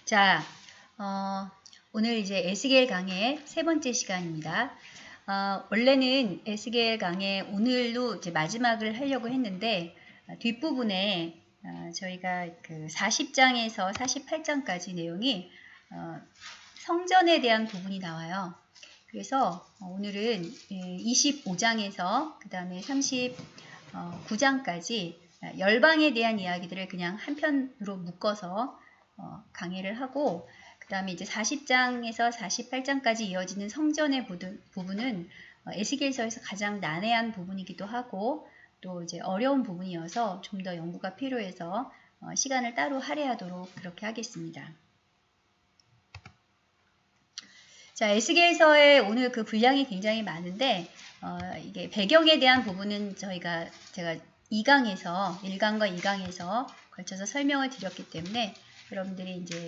자, 오늘 이제 에스겔 강의 세 번째 시간입니다. 원래는 에스겔 강의 오늘로 이제 마지막을 하려고 했는데 뒷부분에 저희가 그 40장에서 48장까지 내용이 성전에 대한 부분이 나와요. 그래서 오늘은 25장에서 그 다음에 39장까지 열방에 대한 이야기들을 그냥 한 편으로 묶어서 강의를 하고, 그 다음에 이제 40장에서 48장까지 이어지는 성전의 부분은 에스겔서에서 가장 난해한 부분이기도 하고 또 이제 어려운 부분이어서 좀 더 연구가 필요해서 시간을 따로 할애하도록 그렇게 하겠습니다. 자, 에스겔서에 오늘 그 분량이 굉장히 많은데 이게 배경에 대한 부분은 제가 2강에서 1강과 2강에서 걸쳐서 설명을 드렸기 때문에 여러분들이 이제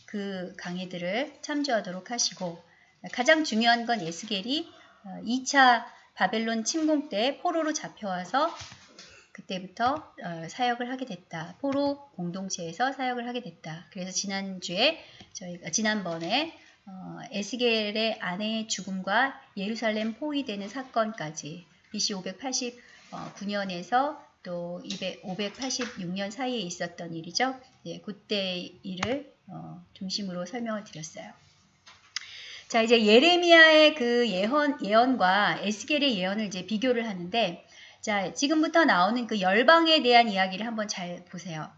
그 강의들을 참조하도록 하시고, 가장 중요한 건 에스겔이 2차 바벨론 침공 때 포로로 잡혀와서 그때부터 사역을 하게 됐다. 포로 공동체에서 사역을 하게 됐다. 그래서 지난번에 에스겔의 아내의 죽음과 예루살렘 포위되는 사건까지 BC 589년에서 또 586년 사이에 있었던 일이죠. 예, 그때 일을 중심으로 설명을 드렸어요. 자, 이제 예레미야의 그 예언과 에스겔의 예언을 이제 비교를 하는데, 자, 지금부터 나오는 그 열방에 대한 이야기를 한번 잘 보세요.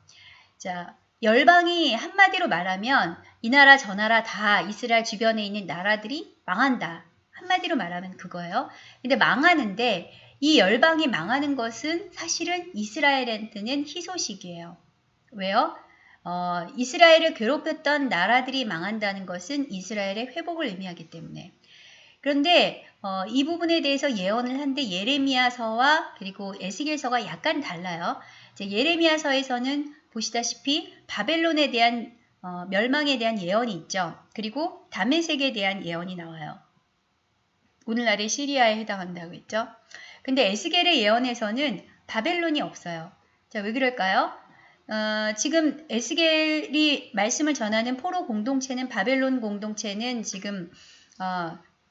자, 열방이 한마디로 말하면 이 나라 저 나라 다 이스라엘 주변에 있는 나라들이 망한다. 한마디로 말하면 그거예요. 근데 망하는데 이 열방이 망하는 것은 사실은 이스라엘한테는 희소식이에요. 왜요? 이스라엘을 괴롭혔던 나라들이 망한다는 것은 이스라엘의 회복을 의미하기 때문에. 그런데 이 부분에 대해서 예언을 한데 예레미야서와 그리고 에스겔서가 약간 달라요. 예레미야서에서는 보시다시피 바벨론에 대한 멸망에 대한 예언이 있죠. 그리고 다메섹에 대한 예언이 나와요. 오늘날의 시리아에 해당한다고 했죠. 근데 에스겔의 예언에서는 바벨론이 없어요. 자, 왜 그럴까요? 지금 에스겔이 말씀을 전하는 포로 공동체는, 바벨론 공동체는 지금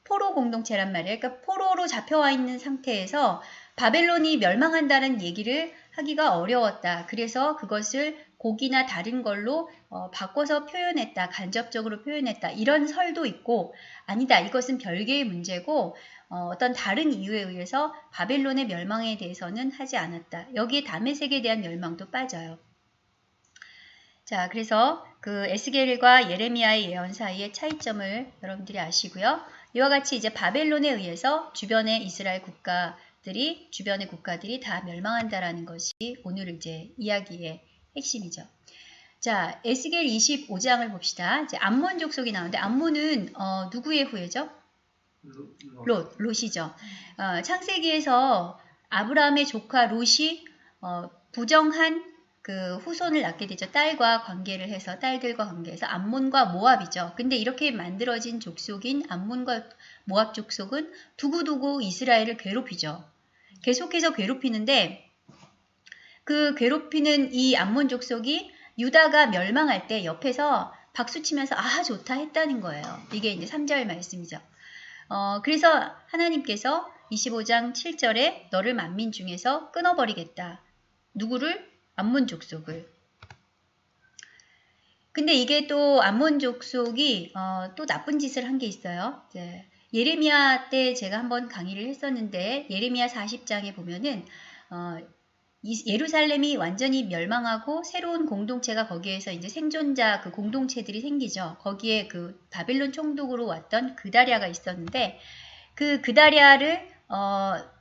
포로 공동체란 말이에요. 그러니까 포로로 잡혀와 있는 상태에서 바벨론이 멸망한다는 얘기를 하기가 어려웠다. 그래서 그것을 곡이나 다른 걸로 바꿔서 표현했다. 간접적으로 표현했다. 이런 설도 있고, 아니다. 이것은 별개의 문제고 어떤 다른 이유에 의해서 바벨론의 멸망에 대해서는 하지 않았다. 여기에 다메섹에 대한 멸망도 빠져요. 자, 그래서 그 에스겔과 예레미야의 예언 사이의 차이점을 여러분들이 아시고요. 이와 같이 이제 바벨론에 의해서 주변의 이스라엘 국가들이, 주변의 국가들이 다 멸망한다라는 것이 오늘 이제 이야기의 핵심이죠. 자, 에스겔 25장을 봅시다. 이제 암몬 족속이 나오는데, 암몬은 누구의 후예죠? 롯이죠. 창세기에서 아브라함의 조카 롯이 부정한 그 후손을 낳게 되죠. 딸들과 관계해서 암몬과 모압이죠. 근데 이렇게 만들어진 족속인 암몬과 모압 족속은 두고두고 이스라엘을 괴롭히죠. 계속해서 괴롭히는데 그 괴롭히는 이 암몬 족속이 유다가 멸망할 때 옆에서 박수치면서 아 좋다 했다는 거예요. 이게 이제 3절 말씀이죠. 그래서 하나님께서 25장 7절에 너를 만민 중에서 끊어버리겠다. 누구를? 암몬 족속을. 근데 이게 또 암몬 족속이 또 나쁜 짓을 한 게 있어요. 이제 예레미야 때 제가 한번 강의를 했었는데 예레미야 40장에 보면은 예루살렘이 완전히 멸망하고 새로운 공동체가 거기에서 이제 생존자 그 공동체들이 생기죠. 거기에 그 바벨론 총독으로 왔던 그다랴가 있었는데 그 그다랴를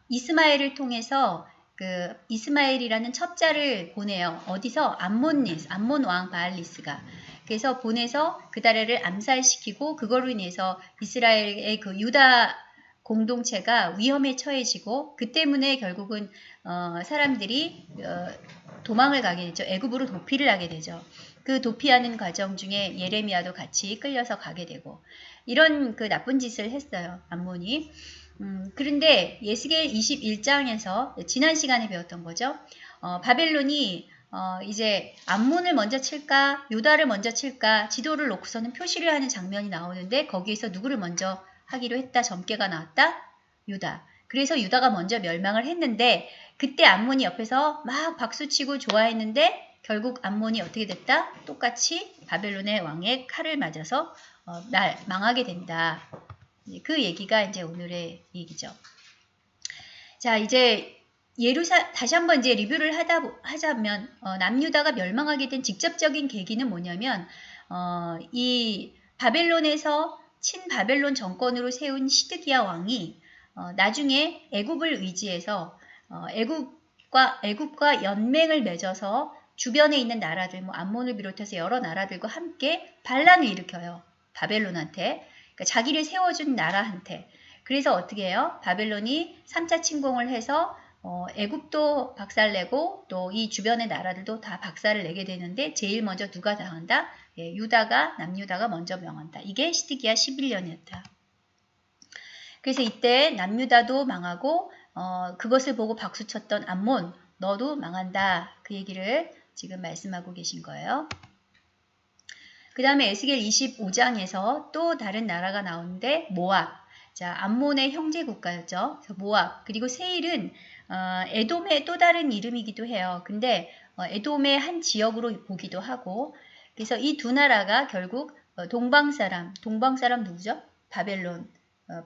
이스마엘을 통해서 그 이스마엘이라는 첩자를 보내요. 어디서? 암몬 왕 바알리스가. 그래서 보내서 그다랴를 암살시키고 그걸로 인해서 이스라엘의 그 유다 공동체가 위험에 처해지고 그 때문에 결국은 사람들이 도망을 가게 되죠. 애굽으로 도피를 하게 되죠. 그 도피하는 과정 중에 예레미야도 같이 끌려서 가게 되고 이런 그 나쁜 짓을 했어요. 암몬이. 그런데 에스겔 21장에서 지난 시간에 배웠던 거죠. 바벨론이 이제 암몬을 먼저 칠까 유다를 먼저 칠까 지도를 놓고서는 표시를 하는 장면이 나오는데 거기에서 누구를 먼저 하기로 했다. 점괘가 나왔다. 유다. 그래서 유다가 먼저 멸망을 했는데 그때 암몬이 옆에서 막 박수치고 좋아했는데 결국 암몬이 어떻게 됐다? 똑같이 바벨론의 왕의 칼을 맞아서 망하게 된다. 그 얘기가 이제 오늘의 얘기죠. 자, 이제 다시 한번 이제 리뷰를 하자면 남유다가 멸망하게 된 직접적인 계기는 뭐냐면 이 바벨론에서 친바벨론 정권으로 세운 시드기야 왕이 나중에 애굽을 의지해서 애굽과 연맹을 맺어서 주변에 있는 나라들, 뭐 암몬을 비롯해서 여러 나라들과 함께 반란을 일으켜요. 바벨론한테. 그러니까 자기를 세워준 나라한테. 그래서 어떻게 해요? 바벨론이 3차 침공을 해서 애굽도 박살내고 또 이 주변의 나라들도 다 박살을 내게 되는데 제일 먼저 누가 당한다? 예, 남유다가 먼저 명한다. 이게 시드기야 11년이었다. 그래서 이때 남유다도 망하고 그것을 보고 박수쳤던 암몬 너도 망한다. 그 얘기를 지금 말씀하고 계신 거예요. 그 다음에 에스겔 25장에서 또 다른 나라가 나오는데 모압. 자, 암몬의 형제 국가였죠. 모압. 그리고 세일은 에돔의 또 다른 이름이기도 해요. 근데 에돔의 한 지역으로 보기도 하고 그래서 이 두 나라가 결국 동방사람 누구죠?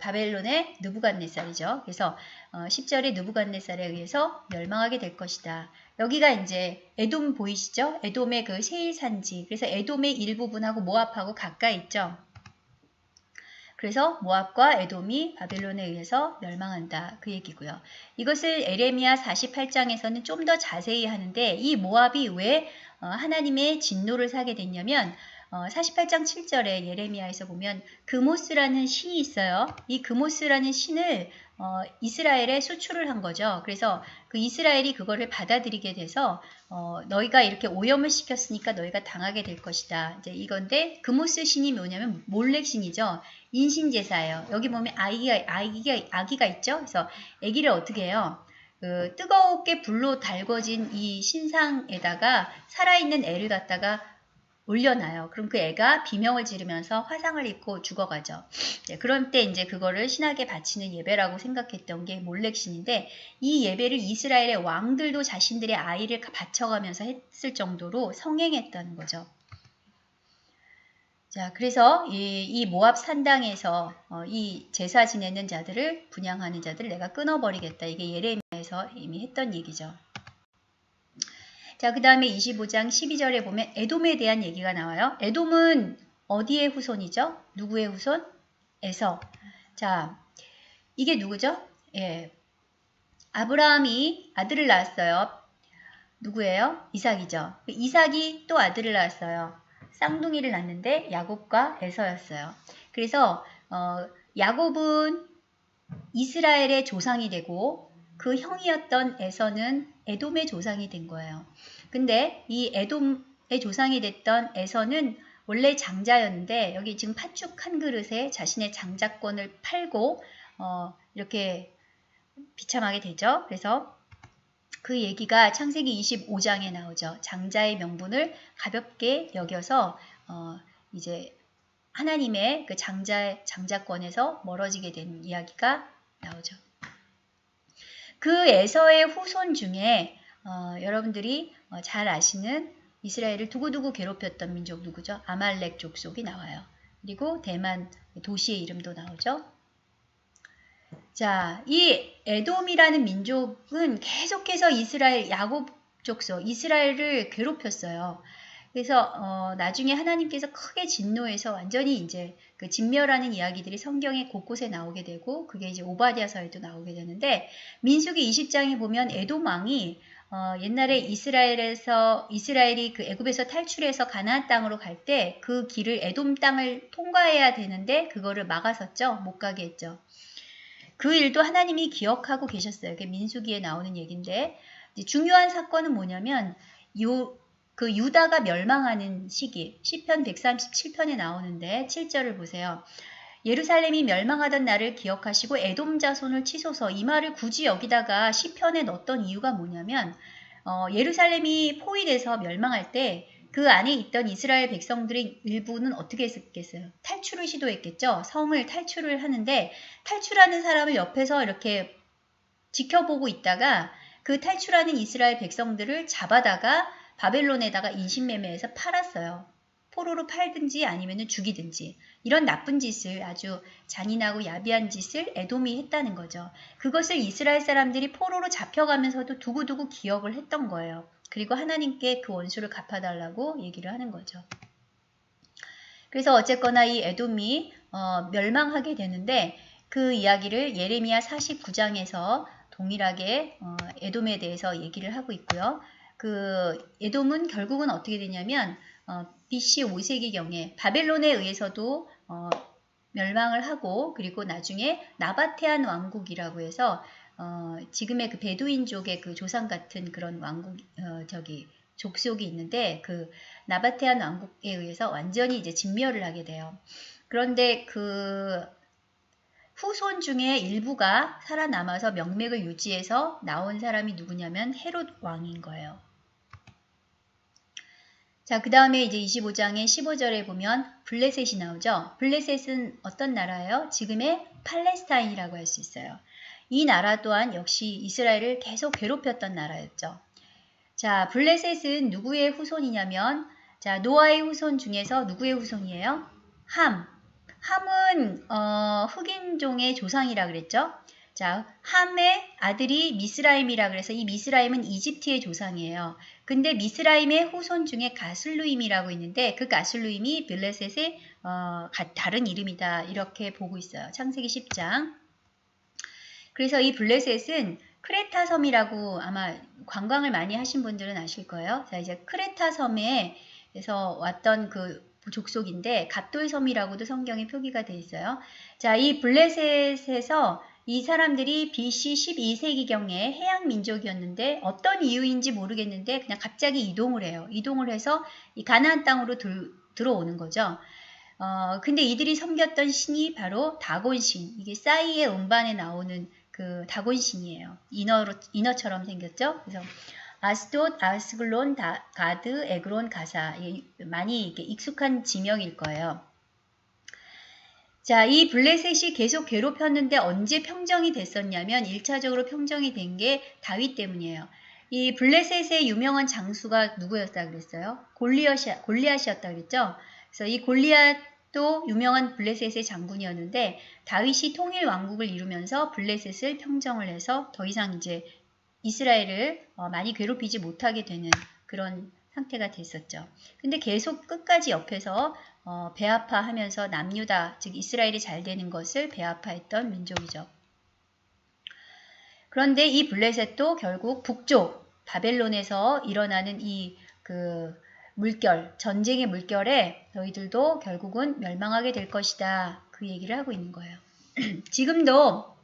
바벨론의 느부갓네살이죠. 그래서 10절에 느부갓네살에 의해서 멸망하게 될 것이다. 여기가 이제 에돔 보이시죠? 에돔의 그 세일 산지. 그래서 에돔의 일부분하고 모압하고 가까이 있죠. 그래서 모압과 에돔이 바벨론에 의해서 멸망한다. 그 얘기고요. 이것을 에레미야 48장에서는 좀 더 자세히 하는데 이 모압이 왜 하나님의 진노를 사게 됐냐면 48장 7절에 예레미야에서 보면 그모스라는 신이 있어요. 이 그모스라는 신을 이스라엘에 수출을 한 거죠. 그래서 그 이스라엘이 그거를 받아들이게 돼서 너희가 이렇게 오염을 시켰으니까 너희가 당하게 될 것이다. 이제 이건데 그모스 신이 뭐냐면 몰렉 신이죠. 인신제사예요. 여기 보면 아기가 있죠. 그래서 아기를 어떻게 해요? 뜨겁게 불로 달궈진 이 신상에다가 살아있는 애를 갖다가 올려놔요. 그럼 그 애가 비명을 지르면서 화상을 입고 죽어가죠. 그럴 때 이제 그거를 신에게 바치는 예배라고 생각했던 게 몰렉신인데 이 예배를 이스라엘의 왕들도 자신들의 아이를 바쳐가면서 했을 정도로 성행했다는 거죠. 자, 그래서 이 모압 산당에서 이 제사 지내는 자들을 분향하는 자들을 내가 끊어버리겠다. 이게 예레미야에서 이미 했던 얘기죠. 자, 그 다음에 25장 12절에 보면 에돔에 대한 얘기가 나와요. 에돔은 어디의 후손이죠? 누구의 후손? 에서. 자, 이게 누구죠? 예, 아브라함이 아들을 낳았어요. 누구예요? 이삭이죠. 이삭이 또 아들을 낳았어요. 쌍둥이를 낳는데 야곱과 에서였어요. 그래서 야곱은 이스라엘의 조상이 되고 그 형이었던 에서는 에돔의 조상이 된 거예요. 근데 이 에돔의 조상이 됐던 에서는 원래 장자였는데 여기 지금 팥죽 한 그릇에 자신의 장자권을 팔고 이렇게 비참하게 되죠. 그래서 그 얘기가 창세기 25장에 나오죠. 장자의 명분을 가볍게 여겨서 이제 하나님의 그 장자권에서 멀어지게 된 이야기가 나오죠. 그 에서의 후손 중에 여러분들이 잘 아시는 이스라엘을 두고두고 괴롭혔던 민족 누구죠? 아말렉 족속이 나와요. 그리고 대만 도시의 이름도 나오죠. 자, 이 에돔이라는 민족은 계속해서 야곱 족속, 이스라엘을 괴롭혔어요. 그래서 나중에 하나님께서 크게 진노해서 완전히 이제 그 진멸하는 이야기들이 성경에 곳곳에 나오게 되고 그게 이제 오바댜서에도 나오게 되는데 민수기 20장에 보면 에돔 왕이 옛날에 이스라엘이 그 애굽에서 탈출해서 가나안 땅으로 갈 때 그 길을 에돔 땅을 통과해야 되는데 그거를 막았었죠. 못 가게 했죠. 그 일도 하나님이 기억하고 계셨어요. 그게 민수기에 나오는 얘기인데 중요한 사건은 뭐냐면 그 유다가 멸망하는 시기 시편 137편에 나오는데 7절을 보세요. 예루살렘이 멸망하던 날을 기억하시고 에돔 자손을 치소서. 이 말을 굳이 여기다가 시편에 넣었던 이유가 뭐냐면 예루살렘이 포위돼서 멸망할 때 그 안에 있던 이스라엘 백성들의 일부는 어떻게 했겠어요? 탈출을 시도했겠죠. 성을 탈출을 하는데 탈출하는 사람을 옆에서 이렇게 지켜보고 있다가 그 탈출하는 이스라엘 백성들을 잡아다가 바벨론에다가 인신매매해서 팔았어요. 포로로 팔든지 아니면 죽이든지 이런 나쁜 짓을 아주 잔인하고 야비한 짓을 에돔이 했다는 거죠. 그것을 이스라엘 사람들이 포로로 잡혀가면서도 두고두고 기억을 했던 거예요. 그리고 하나님께 그 원수를 갚아달라고 얘기를 하는 거죠. 그래서 어쨌거나 이 에돔이 멸망하게 되는데 그 이야기를 예레미야 49장에서 동일하게 에돔에 대해서 얘기를 하고 있고요. 그 에돔은 결국은 어떻게 되냐면 BC 5세기경에 바벨론에 의해서도 멸망을 하고 그리고 나중에 나바테안 왕국이라고 해서 지금의 그 베두인족의 그 조상 같은 그런 왕국 족속이 있는데 그 나바테안 왕국에 의해서 완전히 이제 진멸을 하게 돼요. 그런데 그 후손 중에 일부가 살아남아서 명맥을 유지해서 나온 사람이 누구냐면 헤롯 왕인 거예요. 자, 그 다음에 이제 25장의 15절에 보면 블레셋이 나오죠. 블레셋은 어떤 나라예요? 지금의 팔레스타인이라고 할 수 있어요. 이 나라 또한 역시 이스라엘을 계속 괴롭혔던 나라였죠. 자, 블레셋은 누구의 후손이냐면 자, 노아의 후손 중에서 누구의 후손이에요? 함은 흑인종의 조상이라 그랬죠. 자, 함의 아들이 미스라임이라 그래서 이 미스라임은 이집트의 조상이에요. 근데 미스라임의 후손 중에 가슬루임이라고 있는데 그 가슬루임이 블레셋의 다른 이름이다 이렇게 보고 있어요. 창세기 10장. 그래서 이 블레셋은 크레타 섬이라고 아마 관광을 많이 하신 분들은 아실 거예요. 자, 이제 크레타 섬에서 왔던 그 족속인데 갑돌 섬이라고도 성경에 표기가 되어 있어요. 자, 이 블레셋에서 이 사람들이 BC 12세기경에 해양 민족이었는데 어떤 이유인지 모르겠는데 그냥 갑자기 이동을 해요. 이동을 해서 이 가나안 땅으로 들어오는 거죠. 근데 이들이 섬겼던 신이 바로 다곤신. 이게 싸이의 음반에 나오는 그 다곤신이에요. 인어처럼 생겼죠. 그래서 아스돗, 아스글론, 가드, 에그론, 가사. 많이 이게 익숙한 지명일 거예요. 자, 이 블레셋이 계속 괴롭혔는데 언제 평정이 됐었냐면 1차적으로 평정이 된 게 다윗 때문이에요. 이 블레셋의 유명한 장수가 누구였다 그랬어요? 골리앗이었다 그랬죠? 그래서 이 골리앗도 유명한 블레셋의 장군이었는데 다윗이 통일 왕국을 이루면서 블레셋을 평정을 해서 더 이상 이제 이스라엘을 많이 괴롭히지 못하게 되는 그런 상태가 됐었죠. 근데 계속 끝까지 옆에서 배아파하면서 남유다, 즉 이스라엘이 잘 되는 것을 배아파했던 민족이죠. 그런데 이 블레셋도 결국 북쪽 바벨론에서 일어나는 이 그 물결, 전쟁의 물결에 너희들도 결국은 멸망하게 될 것이다. 그 얘기를 하고 있는 거예요. 지금도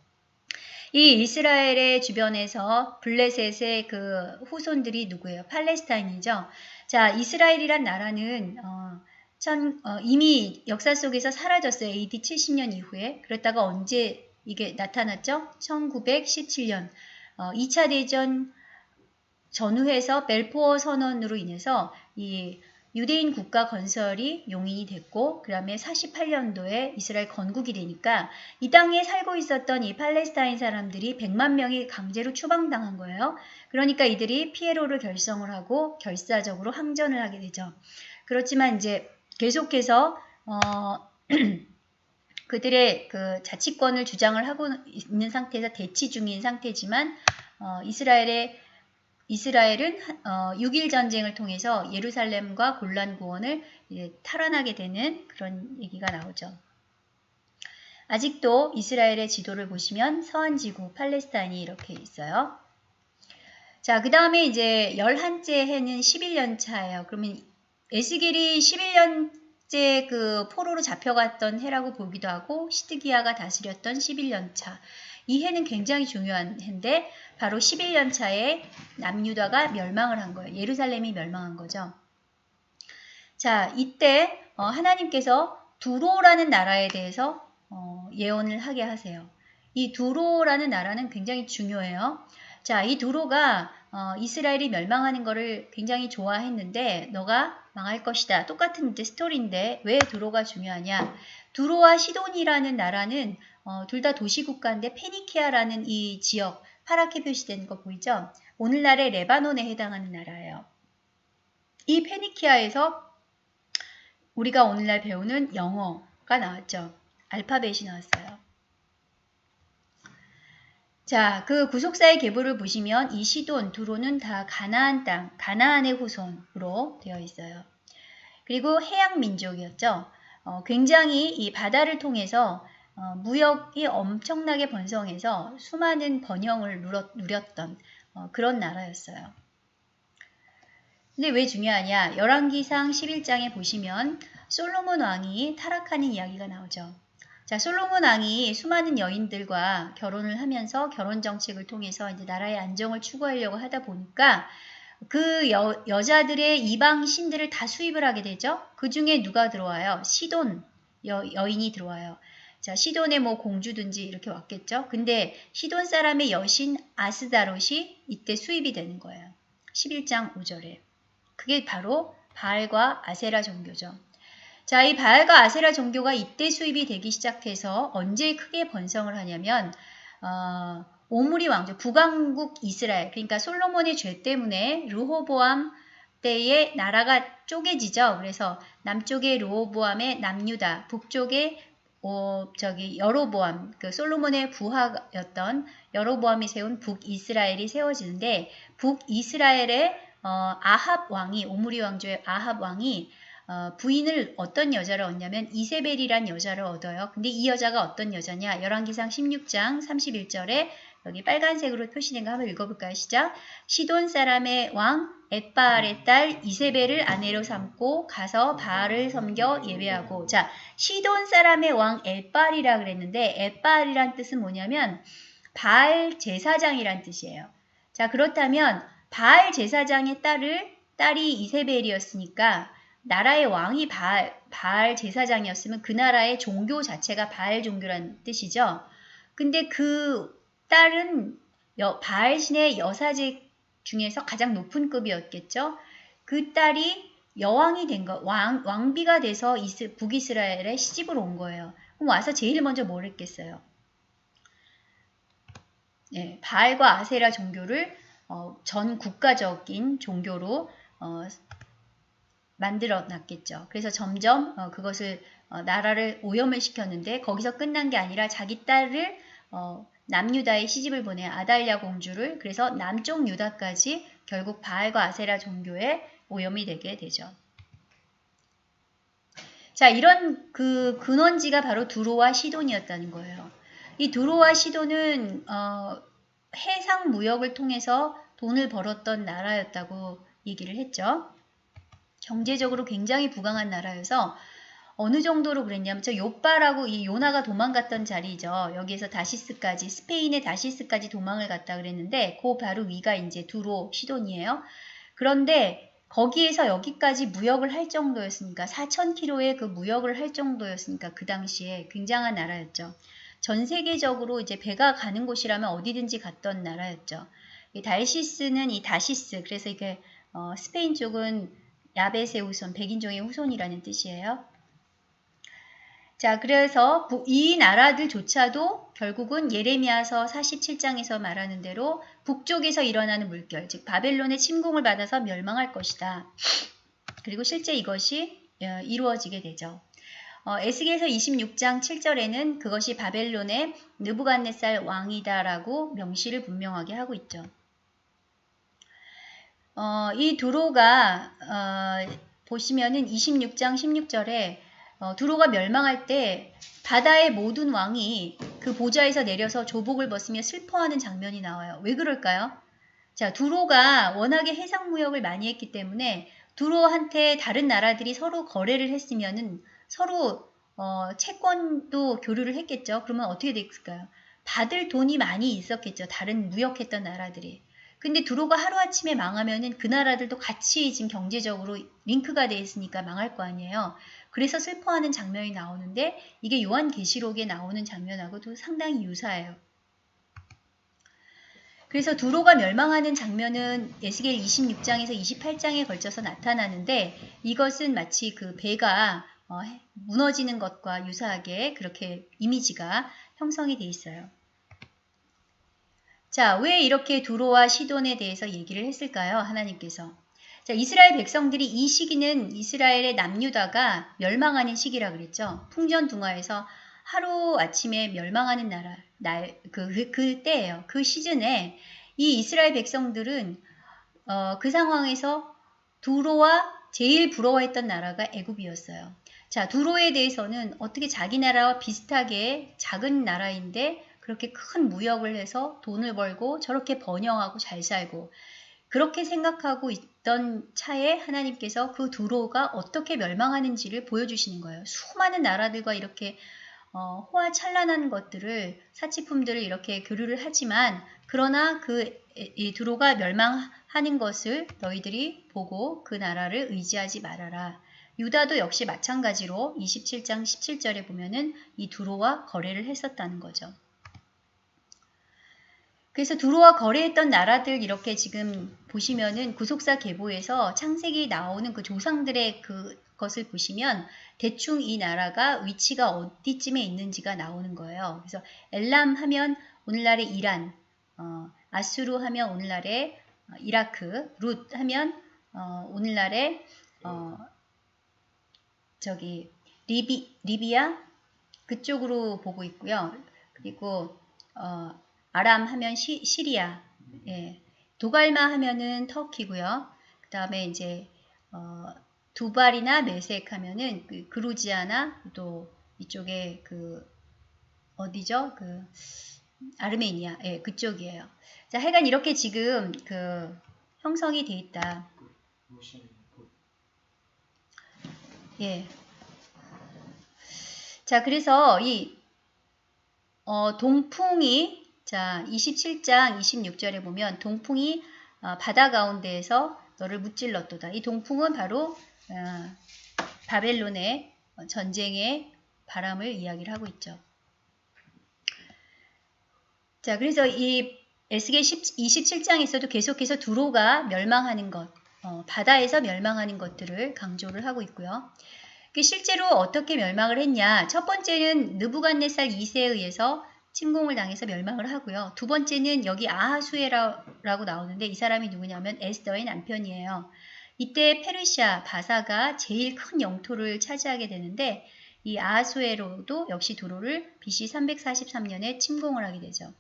이 이스라엘의 주변에서 블레셋의 그 후손들이 누구예요? 팔레스타인이죠. 자, 이스라엘이란 나라는 이미 역사 속에서 사라졌어요. AD 70년 이후에. 그랬다가 언제 이게 나타났죠? 1917년 2차 대전 전후해서 벨포어 선언으로 인해서 이 유대인 국가 건설이 용인이 됐고 그 다음에 48년도에 이스라엘 건국이 되니까 이 땅에 살고 있었던 이 팔레스타인 사람들이 100만 명이 강제로 추방당한 거예요. 그러니까 이들이 피에로를 결성을 하고 결사적으로 항전을 하게 되죠. 그렇지만 이제 계속해서 그들의 그 자치권을 주장을 하고 있는 상태에서 대치 중인 상태지만 이스라엘은 6.1 전쟁을 통해서 예루살렘과 골란 고원을 탈환하게 되는 그런 얘기가 나오죠. 아직도 이스라엘의 지도를 보시면 서한지구 팔레스타인이 이렇게 있어요. 자, 그 다음에 이제 11째 해는 11년 차예요. 그러면 에스겔이 11년째 그 포로로 잡혀갔던 해라고 보기도 하고 시드기야가 다스렸던 11년 차. 이 해는 굉장히 중요한 해인데 바로 11년 차에 남유다가 멸망을 한 거예요. 예루살렘이 멸망한 거죠. 자, 이때 하나님께서 두로라는 나라에 대해서 예언을 하게 하세요. 이 두로라는 나라는 굉장히 중요해요. 자, 이 두로가 이스라엘이 멸망하는 거를 굉장히 좋아했는데 너가 망할 것이다. 똑같은 이제 스토리인데 왜 두로가 중요하냐. 두로와 시돈이라는 나라는 둘 다 도시국가인데 페니키아라는 이 지역 파랗게 표시된 거 보이죠? 오늘날의 레바논에 해당하는 나라예요. 이 페니키아에서 우리가 오늘날 배우는 영어가 나왔죠. 알파벳이 나왔어요. 자, 그 구속사의 계보를 보시면 이 시돈, 두로는 다 가나안 땅, 가나안의 후손으로 되어 있어요. 그리고 해양 민족이었죠. 굉장히 이 바다를 통해서 무역이 엄청나게 번성해서 수많은 번영을 누렸던 그런 나라였어요. 근데 왜 중요하냐? 열왕기상 11장에 보시면 솔로몬 왕이 타락하는 이야기가 나오죠. 자, 솔로몬 왕이 수많은 여인들과 결혼을 하면서 결혼 정책을 통해서 이제 나라의 안정을 추구하려고 하다 보니까 그 여자들의 이방 신들을 다 수입을 하게 되죠. 그 중에 누가 들어와요? 시돈 여인이 들어와요. 자, 시돈의 뭐 공주든지 이렇게 왔겠죠. 근데 시돈 사람의 여신 아스다롯이 이때 수입이 되는 거예요. 11장 5절에. 그게 바로 바알과 아세라 종교죠. 자, 이 바알과 아세라 종교가 이때 수입이 되기 시작해서 언제 크게 번성을 하냐면 오므리 왕조, 북왕국 이스라엘, 그러니까 솔로몬의 죄 때문에 르호보암 때에 나라가 쪼개지죠. 그래서 남쪽에 르호보암의 남유다, 북쪽에 여로보암, 그 솔로몬의 부하였던 여로보암이 세운 북이스라엘이 세워지는데 북이스라엘의 아합 왕이, 오므리 왕조의 아합 왕이 부인을 어떤 여자를 얻냐면 이세벨이란 여자를 얻어요. 근데 이 여자가 어떤 여자냐? 열왕기상 16장 31절에 여기 빨간색으로 표시된 거 한번 읽어볼까요? 시작. 시돈 사람의 왕 엣바알의 딸 이세벨을 아내로 삼고 가서 바알을 섬겨 예배하고. 자, 시돈 사람의 왕 엣바알이라 그랬는데 엣바알이란 뜻은 뭐냐면 바알 제사장이란 뜻이에요. 자, 그렇다면 바알 제사장의 딸이 이세벨이었으니까 나라의 왕이 바알 제사장이었으면 그 나라의 종교 자체가 바알 종교라는 뜻이죠. 근데 그 딸은 바알 신의 여사제 중에서 가장 높은 급이었겠죠. 그 딸이 여왕이 된 거, 왕비가 돼서 북이스라엘에 시집을 온 거예요. 그럼 와서 제일 먼저 뭘 했겠어요? 네, 바알과 아세라 종교를 전 국가적인 종교로 만들어 놨겠죠. 그래서 점점 그것을 나라를 오염을 시켰는데 거기서 끝난 게 아니라 자기 딸을 남유다에 시집을 보내 아달랴 공주를. 그래서 남쪽 유다까지 결국 바알과 아세라 종교에 오염이 되게 되죠. 자, 이런 그 근원지가 바로 두로와 시돈이었다는 거예요. 이 두로와 시돈은 해상 무역을 통해서 돈을 벌었던 나라였다고 얘기를 했죠. 경제적으로 굉장히 부강한 나라여서 어느 정도로 그랬냐면 저 요빠라고 이 요나가 도망갔던 자리죠. 여기에서 다시스까지, 스페인의 다시스까지 도망을 갔다 그랬는데 그 바로 위가 이제 두로 시돈이에요. 그런데 거기에서 여기까지 무역을 할 정도였으니까 4,000km의 그 무역을 할 정도였으니까 그 당시에 굉장한 나라였죠. 전 세계적으로 이제 배가 가는 곳이라면 어디든지 갔던 나라였죠. 이 달시스는 이 다시스, 그래서 이게 스페인 쪽은 야벳의 후손, 백인종의 후손이라는 뜻이에요. 자, 그래서 이 나라들조차도 결국은 예레미야서 47장에서 말하는 대로 북쪽에서 일어나는 물결, 즉 바벨론의 침공을 받아서 멸망할 것이다. 그리고 실제 이것이 이루어지게 되죠. 에스겔서 26장 7절에는 그것이 바벨론의 느부갓네살 왕이다라고 명시를 분명하게 하고 있죠. 이 두로가 보시면은 26장 16절에 두로가 멸망할 때 바다의 모든 왕이 그 보좌에서 내려서 조복을 벗으며 슬퍼하는 장면이 나와요. 왜 그럴까요? 자, 두로가 워낙에 해상 무역을 많이 했기 때문에 두로한테 다른 나라들이 서로 거래를 했으면은 서로 채권도 교류를 했겠죠. 그러면 어떻게 됐을까요? 받을 돈이 많이 있었겠죠. 다른 무역했던 나라들이. 근데 두로가 하루아침에 망하면은 그 나라들도 같이 지금 경제적으로 링크가 돼 있으니까 망할 거 아니에요. 그래서 슬퍼하는 장면이 나오는데 이게 요한계시록에 나오는 장면하고도 상당히 유사해요. 그래서 두로가 멸망하는 장면은 에스겔 26장에서 28장에 걸쳐서 나타나는데 이것은 마치 그 배가 무너지는 것과 유사하게 그렇게 이미지가 형성이 돼 있어요. 자, 왜 이렇게 두로와 시돈에 대해서 얘기를 했을까요? 하나님께서. 자, 이스라엘 백성들이 이 시기는 이스라엘의 남유다가 멸망하는 시기라 그랬죠. 풍전등화에서 하루아침에 멸망하는 그 때예요. 그 시즌에 이 이스라엘 백성들은 그 상황에서 두로와 제일 부러워했던 나라가 애굽이었어요. 자, 두로에 대해서는 어떻게 자기 나라와 비슷하게 작은 나라인데 그렇게 큰 무역을 해서 돈을 벌고 저렇게 번영하고 잘 살고 그렇게 생각하고 있던 차에 하나님께서 그 두로가 어떻게 멸망하는지를 보여주시는 거예요. 수많은 나라들과 이렇게 호화찬란한 것들을 사치품들을 이렇게 교류를 하지만 그러나 이 두로가 멸망하는 것을 너희들이 보고 그 나라를 의지하지 말아라. 유다도 역시 마찬가지로 27장 17절에 보면은 이 두로와 거래를 했었다는 거죠. 그래서 두로와 거래했던 나라들 이렇게 지금 보시면은 구속사 계보에서 창세기 나오는 그 조상들의 그것을 보시면 대충 이 나라가 위치가 어디쯤에 있는지가 나오는 거예요. 그래서 엘람 하면 오늘날의 이란, 아수르 하면 오늘날의 이라크, 룻 하면 오늘날의 리비아 그쪽으로 보고 있고요. 그리고 아람 하면 시리아, 예. 도갈마 하면은 터키고요. 그 다음에 이제 두발이나 메섹 하면은 그루지아나 또 이쪽에 어디죠? 아르메니아, 예, 그쪽이에요. 자, 하여간 이렇게 지금 형성이 돼 있다. 예. 자, 그래서 이 동풍이 자 27장 26절에 보면 동풍이 바다 가운데에서 너를 무찔렀도다. 이 동풍은 바로 바벨론의 전쟁의 바람을 이야기를 하고 있죠. 자, 그래서 이 에스겔 27장에서도 계속해서 두로가 멸망하는 것, 바다에서 멸망하는 것들을 강조를 하고 있고요. 실제로 어떻게 멸망을 했냐? 첫 번째는 느부갓네살 2세에 의해서 침공을 당해서 멸망을 하고요. 두 번째는 여기 아하수에라고 나오는데 이 사람이 누구냐면 에스더의 남편이에요. 이때 페르시아, 바사가 제일 큰 영토를 차지하게 되는데 이 아하수에로도 역시 두로를 BC 343년에 침공을 하게 되죠.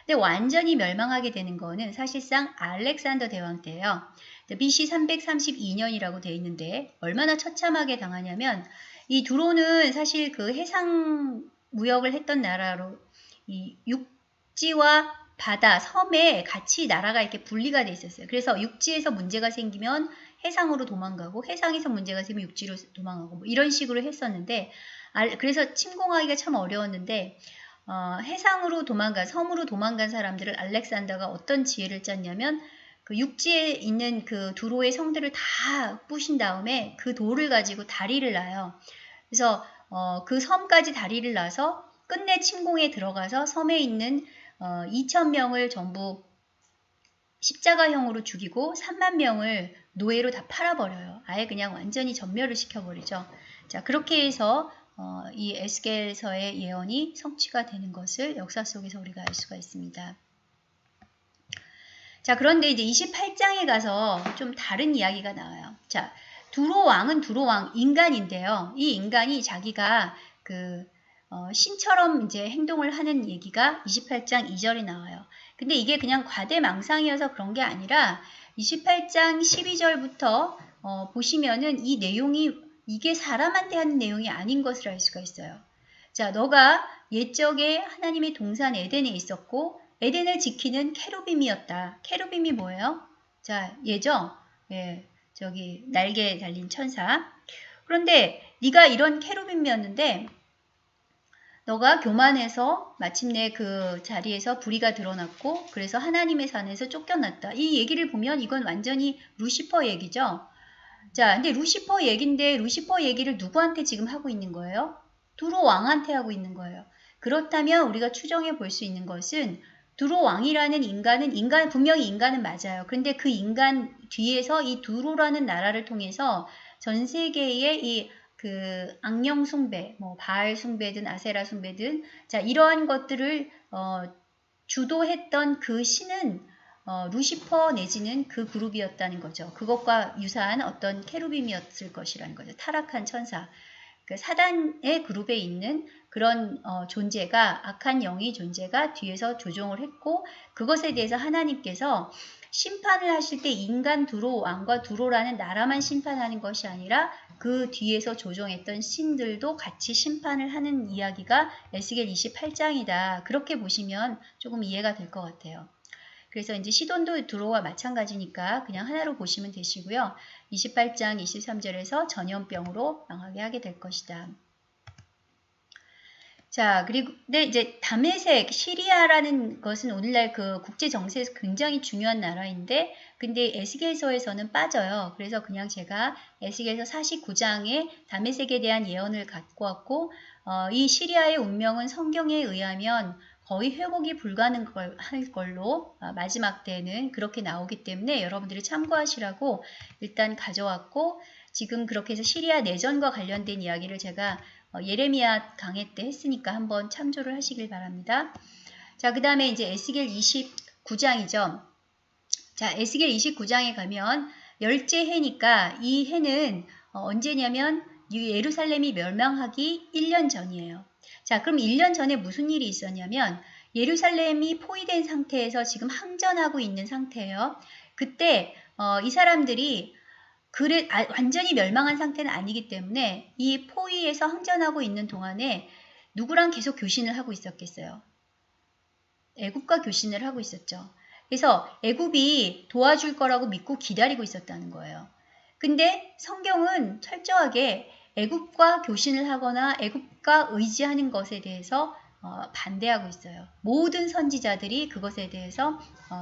근데 완전히 멸망하게 되는 거는 사실상 알렉산더 대왕 때예요. BC 332년이라고 되어 있는데 얼마나 처참하게 당하냐면 이 두로는 사실 그 해상 무역을 했던 나라로 이 육지와 바다, 섬에 같이 나라가 이렇게 분리가 돼 있었어요. 그래서 육지에서 문제가 생기면 해상으로 도망가고 해상에서 문제가 생기면 육지로 도망가고 뭐 이런 식으로 했었는데 그래서 침공하기가 참 어려웠는데 해상으로 섬으로 도망간 사람들을 알렉산더가 어떤 지혜를 짰냐면 그 육지에 있는 그 두로의 성들을 다 부신 다음에 그 돌을 가지고 다리를 놔요. 그래서 그 섬까지 다리를 놔서 끝내 침공에 들어가서 섬에 있는 2,000명을 전부 십자가형으로 죽이고 3만 명을 노예로 다 팔아버려요. 아예 그냥 완전히 전멸을 시켜버리죠. 자, 그렇게 해서 이 에스겔서의 예언이 성취가 되는 것을 역사 속에서 우리가 알 수가 있습니다. 자, 그런데 이제 28장에 가서 좀 다른 이야기가 나와요. 자, 두로 왕은 두로 왕 인간인데요. 이 인간이 자기가 신처럼 이제 행동을 하는 얘기가 28장 2절에 나와요. 근데 이게 그냥 과대망상이어서 그런 게 아니라 28장 12절부터 보시면은 이 내용이 이게 사람한테 하는 내용이 아닌 것을 알 수가 있어요. 자, 너가 옛적에 하나님의 동산 에덴에 있었고 에덴을 지키는 케루빔이었다. 케루빔이 뭐예요? 자, 얘죠? 예, 저기 날개 달린 천사. 그런데 네가 이런 케루빔이었는데 너가 교만해서 마침내 그 자리에서 불의가 드러났고 그래서 하나님의 산에서 쫓겨났다. 이 얘기를 보면 이건 완전히 루시퍼 얘기죠. 자, 근데 루시퍼 얘기인데 루시퍼 얘기를 누구한테 지금 하고 있는 거예요? 두로 왕한테 하고 있는 거예요. 그렇다면 우리가 추정해 볼 수 있는 것은 두로왕이라는 분명히 인간은 맞아요. 그런데 그 인간 뒤에서 이 두로라는 나라를 통해서 전 세계의 그 악령 숭배, 뭐 바알 숭배든 아세라 숭배든, 자, 이러한 것들을 주도했던 그 신은 루시퍼 내지는 그 그룹이었다는 거죠. 그것과 유사한 어떤 케루빔이었을 것이라는 거죠. 타락한 천사. 그 사단의 그룹에 있는 그런 존재가, 악한 영의 존재가 뒤에서 조종을 했고, 그것에 대해서 하나님께서 심판을 하실 때 인간 두로, 왕과 두로라는 나라만 심판하는 것이 아니라 그 뒤에서 조종했던 신들도 같이 심판을 하는 이야기가 에스겔 28장이다. 그렇게 보시면 조금 이해가 될 것 같아요. 그래서 이제 시돈도 두로와 마찬가지니까 그냥 하나로 보시면 되시고요. 28장 23절에서 전염병으로 망하게 하게 될 것이다. 자, 그리고 근데 이제 다메섹, 시리아라는 것은 오늘날 그 국제 정세에서 굉장히 중요한 나라인데, 근데 에스겔서에서는 빠져요. 그래서 그냥 제가 에스겔서 49장에 다메섹에 대한 예언을 갖고 왔고, 이 시리아의 운명은 성경에 의하면 거의 회복이 불가능할 걸로 마지막 때는 그렇게 나오기 때문에 여러분들이 참고하시라고 일단 가져왔고, 지금 그렇게 해서 시리아 내전과 관련된 이야기를 제가 예레미야 강해 때 했으니까 한번 참조를 하시길 바랍니다. 자, 그 다음에 이제 에스겔 29장이죠. 자, 에스겔 29장에 가면 열째 해니까 이 해는 언제냐면 예루살렘이 멸망하기 1년 전이에요. 자, 그럼 1년 전에 무슨 일이 있었냐면 예루살렘이 포위된 상태에서 지금 항전하고 있는 상태예요. 그때 이 사람들이 완전히 멸망한 상태는 아니기 때문에 이 포위에서 항전하고 있는 동안에 누구랑 계속 교신을 하고 있었겠어요? 애굽과 교신을 하고 있었죠. 그래서 애굽이 도와줄 거라고 믿고 기다리고 있었다는 거예요. 근데 성경은 철저하게 애굽과 교신을 하거나 애굽과 의지하는 것에 대해서 반대하고 있어요. 모든 선지자들이 그것에 대해서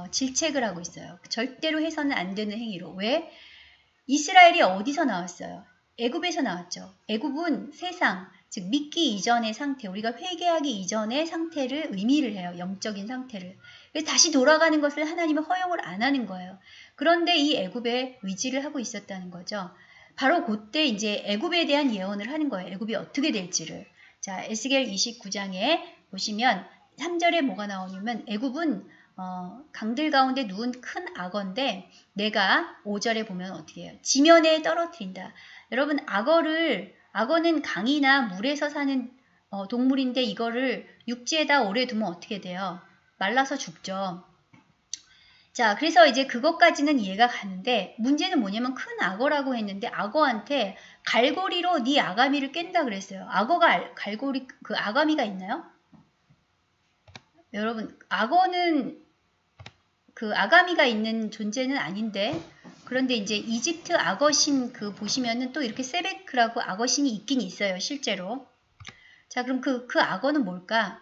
질책을 하고 있어요. 절대로 해서는 안 되는 행위로. 왜? 이스라엘이 어디서 나왔어요? 애굽에서 나왔죠. 애굽은 세상, 즉 믿기 이전의 상태, 우리가 회개하기 이전의 상태를 의미를 해요. 영적인 상태를. 그래서 다시 돌아가는 것을 하나님은 허용을 안 하는 거예요. 그런데 이 애굽에 의지를 하고 있었다는 거죠. 바로 그때 이제 애굽에 대한 예언을 하는 거예요. 애굽이 어떻게 될지를. 자, 에스겔 29장에 보시면 3절에 뭐가 나오냐면 애굽은 강들 가운데 누운 큰 악어인데 내가 5절에 보면 어떻게 해요? 지면에 떨어뜨린다. 여러분 악어는 강이나 물에서 사는 동물인데 이거를 육지에다 오래 두면 어떻게 돼요? 말라서 죽죠. 자, 그래서 이제 그것까지는 이해가 가는데 문제는 뭐냐면 큰 악어라고 했는데 악어한테 갈고리로 네 아가미를 깬다 그랬어요. 악어가 갈고리 그 아가미가 있나요? 여러분 악어는 그 아가미가 있는 존재는 아닌데 그런데 이제 이집트 악어신 그 보시면은 또 이렇게 세베크라고 악어신이 있긴 있어요. 실제로. 자, 그럼 그 악어는 뭘까?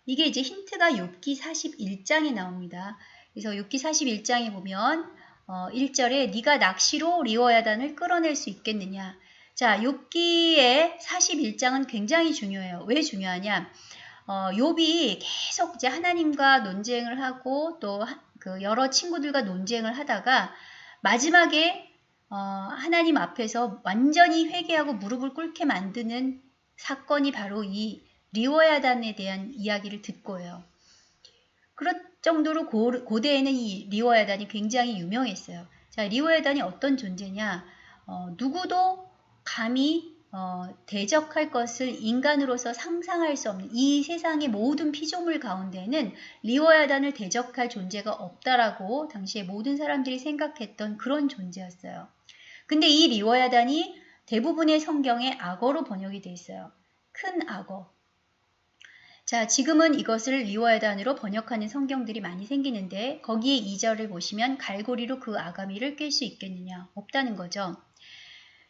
이게 이제 힌트가 욥기 41장에 나옵니다. 그래서 욥기 41장에 보면 1절에 네가 낚시로 리워야단을 끌어낼 수 있겠느냐. 자, 욥기의 41장은 굉장히 중요해요. 왜 중요하냐? 욥이 계속 이제 하나님과 논쟁을 하고 또 그 여러 친구들과 논쟁을 하다가 마지막에 하나님 앞에서 완전히 회개하고 무릎을 꿇게 만드는 사건이 바로 이 리워야단에 대한 이야기를 듣고요. 그럴 정도로 고대에는 이 리워야단이 굉장히 유명했어요. 자, 리워야단이 어떤 존재냐? 누구도 감히 대적할 것을 인간으로서 상상할 수 없는 이 세상의 모든 피조물 가운데는 리워야단을 대적할 존재가 없다라고 당시에 모든 사람들이 생각했던 그런 존재였어요. 근데 이 리워야단이 대부분의 성경에 악어로 번역이 돼 있어요. 큰 악어. 자, 지금은 이것을 리워야단으로 번역하는 성경들이 많이 생기는데 거기에 2절을 보시면 갈고리로 그 아가미를 깰 수 있겠느냐? 없다는 거죠.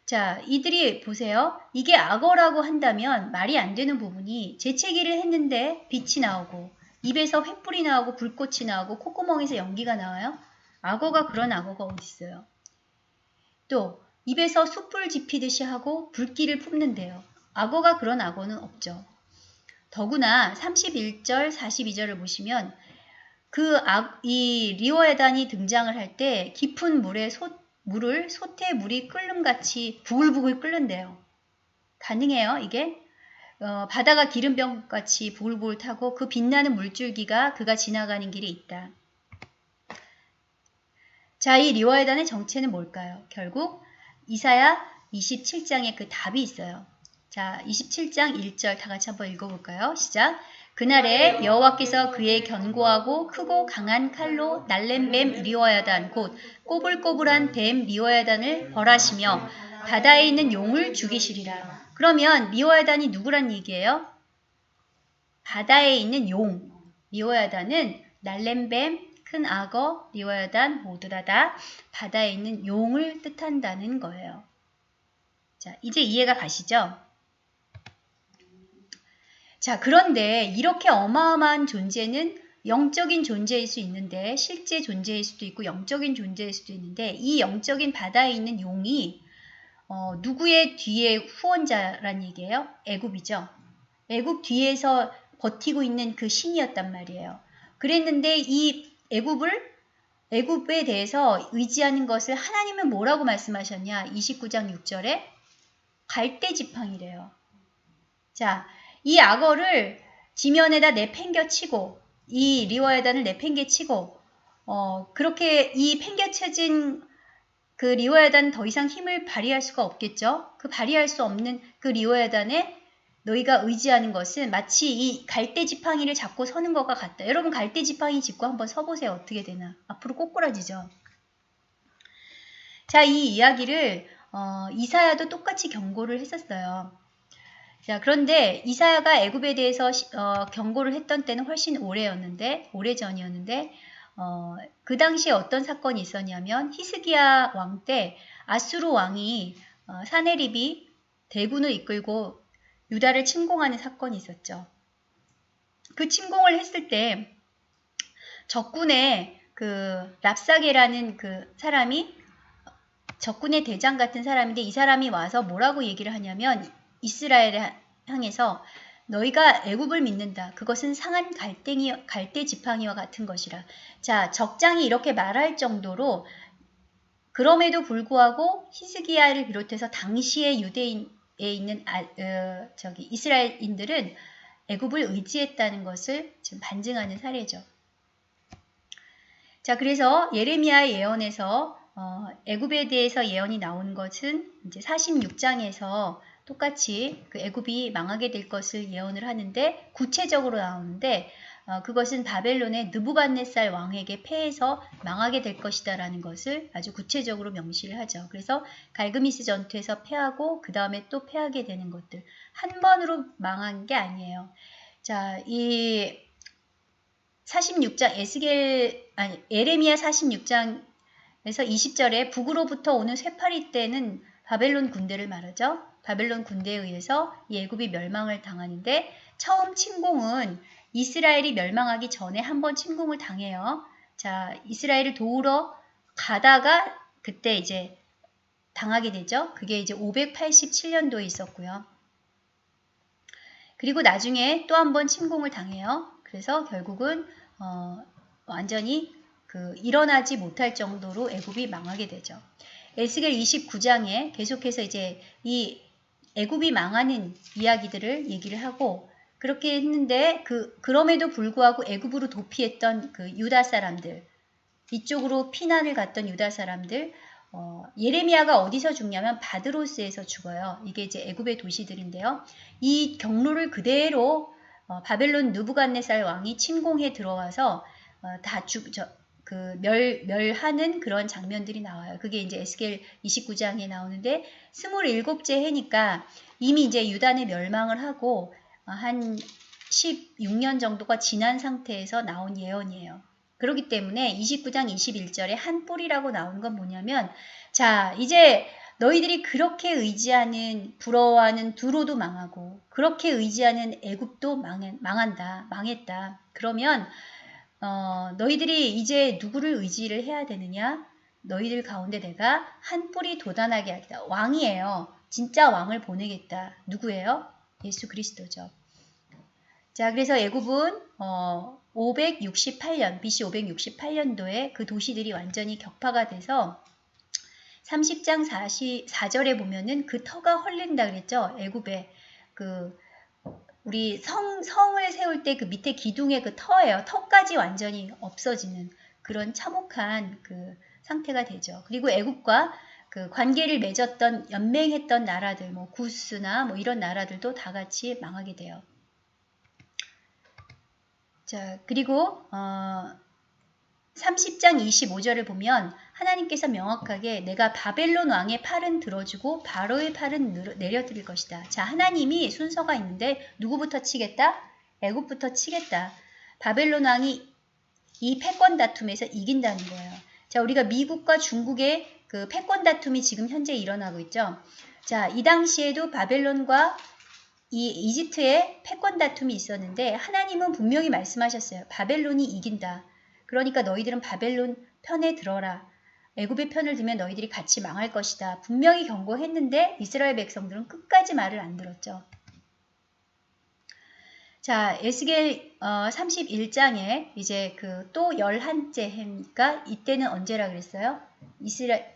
자, 이들이 보세요. 이게 악어라고 한다면 말이 안 되는 부분이 재채기를 했는데 빛이 나오고 입에서 횃불이 나오고 불꽃이 나오고 콧구멍에서 연기가 나와요. 악어가 그런 악어가 어디 있어요? 또 입에서 숯불 지피듯이 하고 불길을 뿜는데요. 악어가 그런 악어는 없죠. 더구나 31절, 42절을 보시면 이 리워야단이 등장을 할 때 깊은 물을 솥에 물이 끓는같이 부글부글 끓는대요. 가능해요, 이게? 바다가 기름병같이 부글부글 타고 그 빛나는 물줄기가 그가 지나가는 길에 있다. 자, 이 리워야단의 정체는 뭘까요? 결국 이사야 27장에 그 답이 있어요. 자, 27장 1절 다 같이 한번 읽어볼까요? 시작. 그날에 여호와께서 그의 견고하고 크고 강한 칼로 날랜 뱀 리워야단 곧 꼬불꼬불한 뱀 리워야단을 벌하시며 바다에 있는 용을 죽이시리라. 그러면 리워야단이 누구란 얘기예요? 바다에 있는 용. 리워야단은 날랜 뱀, 큰 악어, 리워야단 모두다 다 바다에 있는 용을 뜻한다는 거예요. 자, 이제 이해가 가시죠? 자, 그런데 이렇게 어마어마한 존재는 영적인 존재일 수 있는데 실제 존재일 수도 있고 영적인 존재일 수도 있는데 이 영적인 바다에 있는 용이 누구의 뒤에 후원자란 얘기예요? 애굽이죠. 애굽 뒤에서 버티고 있는 그 신이었단 말이에요. 그랬는데 이 애굽에 대해서 의지하는 것을 하나님은 뭐라고 말씀하셨냐? 29장 6절에 갈대지팡이래요. 자, 이 악어를 지면에다 내팽겨치고 이 리워야단을 내팽개치고 그렇게 이 팽개쳐진 그 리워야단 더 이상 힘을 발휘할 수가 없겠죠. 그 발휘할 수 없는 그 리워야단에 너희가 의지하는 것은 마치 이 갈대지팡이를 잡고 서는 것과 같다. 여러분 갈대지팡이 짚고 한번 서보세요. 어떻게 되나. 앞으로 꼬꾸라지죠. 자, 이 이야기를 이사야도 똑같이 경고를 했었어요. 자, 그런데 이사야가 애굽에 대해서 경고를 했던 때는 훨씬 오래전이었는데 그 당시에 어떤 사건이 있었냐면 히스기야 왕 때 아수르 왕이 사네립이 대군을 이끌고 유다를 침공하는 사건이 있었죠. 그 침공을 했을 때 적군의 그 랍사게라는 그 사람이 적군의 대장 같은 사람인데 이 사람이 와서 뭐라고 얘기를 하냐면 이스라엘을 향해서 너희가 애굽을 믿는다. 그것은 상한 갈대 지팡이와 같은 것이라. 자, 적장이 이렇게 말할 정도로 그럼에도 불구하고 히스기야를 비롯해서 당시의 유대인에 있는 이스라엘인들은 애굽을 의지했다는 것을 지금 반증하는 사례죠. 자, 그래서 예레미야의 예언에서 애굽에 대해서 예언이 나온 것은 이제 46장에서 똑같이 그 애굽이 망하게 될 것을 예언을 하는데 구체적으로 나오는데 그것은 바벨론의 느부갓네살 왕에게 패해서 망하게 될 것이다 라는 것을 아주 구체적으로 명시를 하죠. 그래서 갈그미스 전투에서 패하고 그 다음에 또 패하게 되는 것들 한 번으로 망한 게 아니에요. 자, 이 46장 예레미야 46장에서 20절에 북으로부터 오는 쇠파리 때는 바벨론 군대를 말하죠. 바벨론 군대에 의해서 이 애굽이 멸망을 당하는데 처음 침공은 이스라엘이 멸망하기 전에 한번 침공을 당해요. 자, 이스라엘을 도우러 가다가 그때 이제 당하게 되죠. 그게 이제 587년도에 있었고요. 그리고 나중에 또 한번 침공을 당해요. 그래서 결국은 완전히 일어나지 못할 정도로 애굽이 망하게 되죠. 에스겔 29장에 계속해서 이제 이 애굽이 망하는 이야기들을 얘기를 하고 그렇게 했는데 그럼에도 불구하고 애굽으로 도피했던 그 유다 사람들 이쪽으로 피난을 갔던 유다 사람들 예레미야가 어디서 죽냐면 바드로스에서 죽어요. 이게 이제 애굽의 도시들인데요. 이 경로를 그대로 바벨론 느부갓네살 왕이 침공해 들어와서 멸하는 그런 장면들이 나와요. 그게 이제 에스겔 29장에 나오는데 27째 해니까 이미 이제 유다는 멸망을 하고 한 16년 정도가 지난 상태에서 나온 예언이에요. 그렇기 때문에 29장 21절에 한 뿔이라고 나오는 건 뭐냐면 자, 이제 너희들이 그렇게 의지하는 부러워하는 두로도 망하고 그렇게 의지하는 애굽도 망했다. 그러면 너희들이 이제 누구를 의지를 해야 되느냐? 너희들 가운데 내가 한 뿔이 돋아나게 하겠다. 왕이에요. 진짜 왕을 보내겠다. 누구예요? 예수 그리스도죠. 자, 그래서 애굽은 568년, BC 568년도에 그 도시들이 완전히 격파가 돼서 30장 44절에 보면은 그 터가 헐린다 그랬죠. 애굽에 우리 성을 세울 때 그 밑에 기둥의 그 터예요. 터까지 완전히 없어지는 그런 참혹한 그 상태가 되죠. 그리고 애굽과 그 관계를 맺었던 연맹했던 나라들, 뭐 구스나 뭐 이런 나라들도 다 같이 망하게 돼요. 자, 그리고 30장 25절을 보면 하나님께서 명확하게 내가 바벨론 왕의 팔은 들어주고 바로의 팔은 내려드릴 것이다. 자, 하나님이 순서가 있는데 누구부터 치겠다? 애굽부터 치겠다. 바벨론 왕이 이 패권 다툼에서 이긴다는 거예요. 자, 우리가 미국과 중국의 그 패권 다툼이 지금 현재 일어나고 있죠. 자, 이 당시에도 바벨론과 이 이집트의 패권 다툼이 있었는데 하나님은 분명히 말씀하셨어요. 바벨론이 이긴다. 그러니까 너희들은 바벨론 편에 들어라. 애굽의 편을 들면 너희들이 같이 망할 것이다. 분명히 경고했는데 이스라엘 백성들은 끝까지 말을 안 들었죠. 자, 에스겔 31장에 이제 그 또 11째 해니까 이때는 언제라 그랬어요?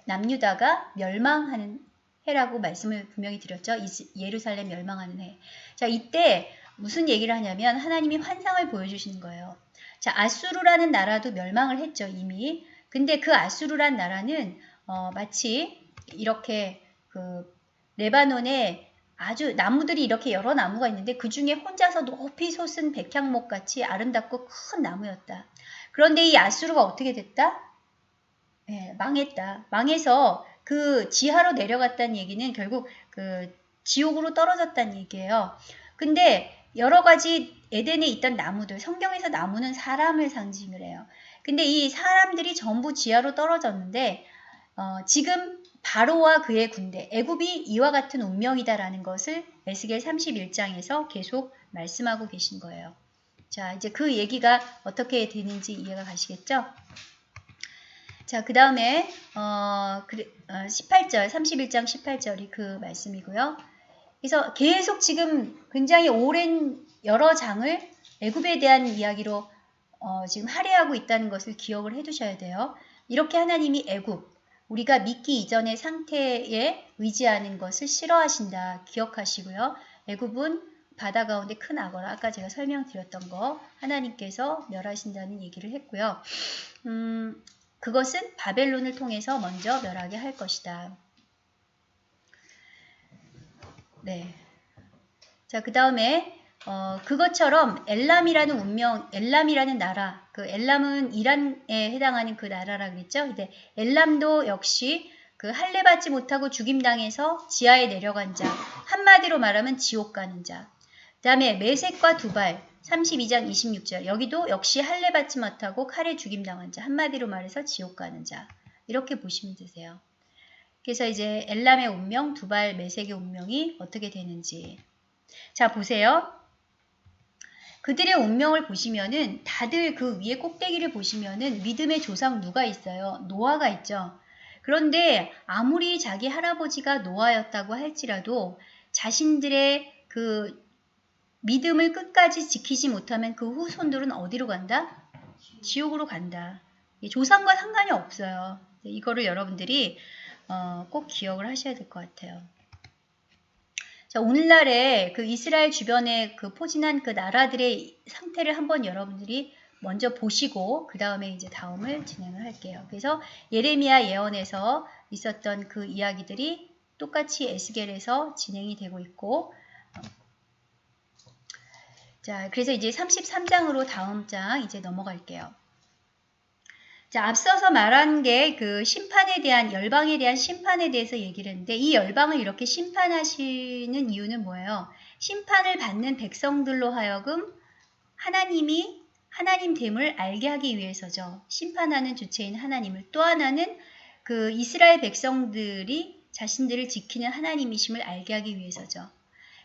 남유다가 멸망하는 해라고 말씀을 분명히 드렸죠. 예루살렘 멸망하는 해. 자, 이때 무슨 얘기를 하냐면 하나님이 환상을 보여주시는 거예요. 자, 아수르라는 나라도 멸망을 했죠, 이미. 근데 그 아수르란 나라는 마치 이렇게 그 레바논에 아주 나무들이 이렇게 여러 나무가 있는데 그 중에 혼자서 높이 솟은 백향목 같이 아름답고 큰 나무였다. 그런데 이 아수르가 어떻게 됐다? 네, 망했다. 망해서 그 지하로 내려갔다는 얘기는 결국 그 지옥으로 떨어졌다는 얘기예요. 근데 여러 가지 에덴에 있던 나무들, 성경에서 나무는 사람을 상징을 해요. 근데 이 사람들이 전부 지하로 떨어졌는데 지금 바로와 그의 군대, 애굽이 이와 같은 운명이다라는 것을 에스겔 31장에서 계속 말씀하고 계신 거예요. 자, 이제 그 얘기가 어떻게 되는지 이해가 가시겠죠? 자, 그 다음에 18절, 31장 18절이 그 말씀이고요. 그래서 계속 지금 굉장히 오랜 여러 장을 애굽에 대한 이야기로 지금 할애하고 있다는 것을 기억을 해두셔야 돼요. 이렇게 하나님이 애굽, 우리가 믿기 이전의 상태에 의지하는 것을 싫어하신다. 기억하시고요. 애굽은 바다 가운데 큰 악어라. 아까 제가 설명드렸던 거 하나님께서 멸하신다는 얘기를 했고요. 그것은 바벨론을 통해서 먼저 멸하게 할 것이다. 네. 자, 그 다음에 그것처럼 엘람이라는 운명, 엘람이라는 나라, 그 엘람은 이란에 해당하는 그 나라라 그랬죠. 근데 엘람도 역시 그 할례 받지 못하고 죽임당해서 지하에 내려간 자, 한마디로 말하면 지옥 가는 자. 그 다음에 메섹과 두발, 32장 26절, 여기도 역시 할례 받지 못하고 칼에 죽임당한 자, 한마디로 말해서 지옥 가는 자. 이렇게 보시면 되세요. 그래서 이제 엘람의 운명, 두발, 메섹의 운명이 어떻게 되는지. 자, 보세요. 그들의 운명을 보시면은 다들 그 위에 꼭대기를 보시면은 믿음의 조상 누가 있어요? 노아가 있죠. 그런데 아무리 자기 할아버지가 노아였다고 할지라도 자신들의 그 믿음을 끝까지 지키지 못하면 그 후손들은 어디로 간다? 지옥으로 간다. 조상과 상관이 없어요. 이거를 여러분들이 꼭 기억을 하셔야 될 것 같아요. 자, 오늘날에 그 이스라엘 주변에 그 포진한 그 나라들의 상태를 한번 여러분들이 먼저 보시고 그 다음에 이제 다음을 진행을 할게요. 그래서 예레미야 예언에서 있었던 그 이야기들이 똑같이 에스겔에서 진행이 되고 있고, 자, 그래서 이제 33장으로 다음 장 이제 넘어갈게요. 자, 앞서서 말한 게 그 심판에 대한, 열방에 대한 심판에 대해서 얘기를 했는데, 이 열방을 이렇게 심판하시는 이유는 뭐예요? 심판을 받는 백성들로 하여금 하나님 됨을 알게 하기 위해서죠. 심판하는 주체인 하나님을. 또 하나는 그 이스라엘 백성들이 자신들을 지키는 하나님이심을 알게 하기 위해서죠.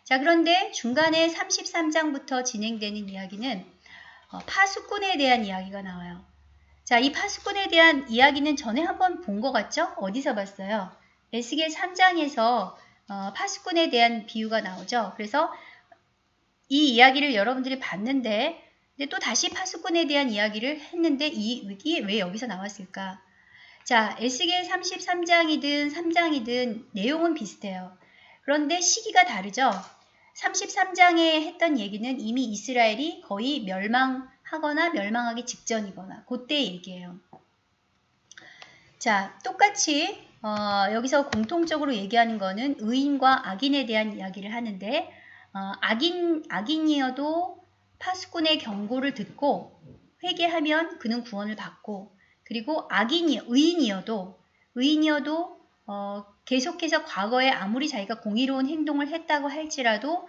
자, 그런데 중간에 33장부터 진행되는 이야기는 파수꾼에 대한 이야기가 나와요. 자, 이 파수꾼에 대한 이야기는 전에 한번 본 것 같죠? 어디서 봤어요? 에스겔 3장에서 파수꾼에 대한 비유가 나오죠. 그래서 이 이야기를 여러분들이 봤는데 근데 또 다시 파수꾼에 대한 이야기를 했는데 이게 왜 여기서 나왔을까? 자, 에스겔 33장이든 3장이든 내용은 비슷해요. 그런데 시기가 다르죠. 33장에 했던 얘기는 이미 이스라엘이 거의 멸망하거나 멸망하기 직전이거나 그때 얘기예요. 자, 똑같이 여기서 공통적으로 얘기하는 거는 의인과 악인에 대한 이야기를 하는데 악인이어도 파수꾼의 경고를 듣고 회개하면 그는 구원을 받고 그리고 의인이어도 계속해서 과거에 아무리 자기가 공의로운 행동을 했다고 할지라도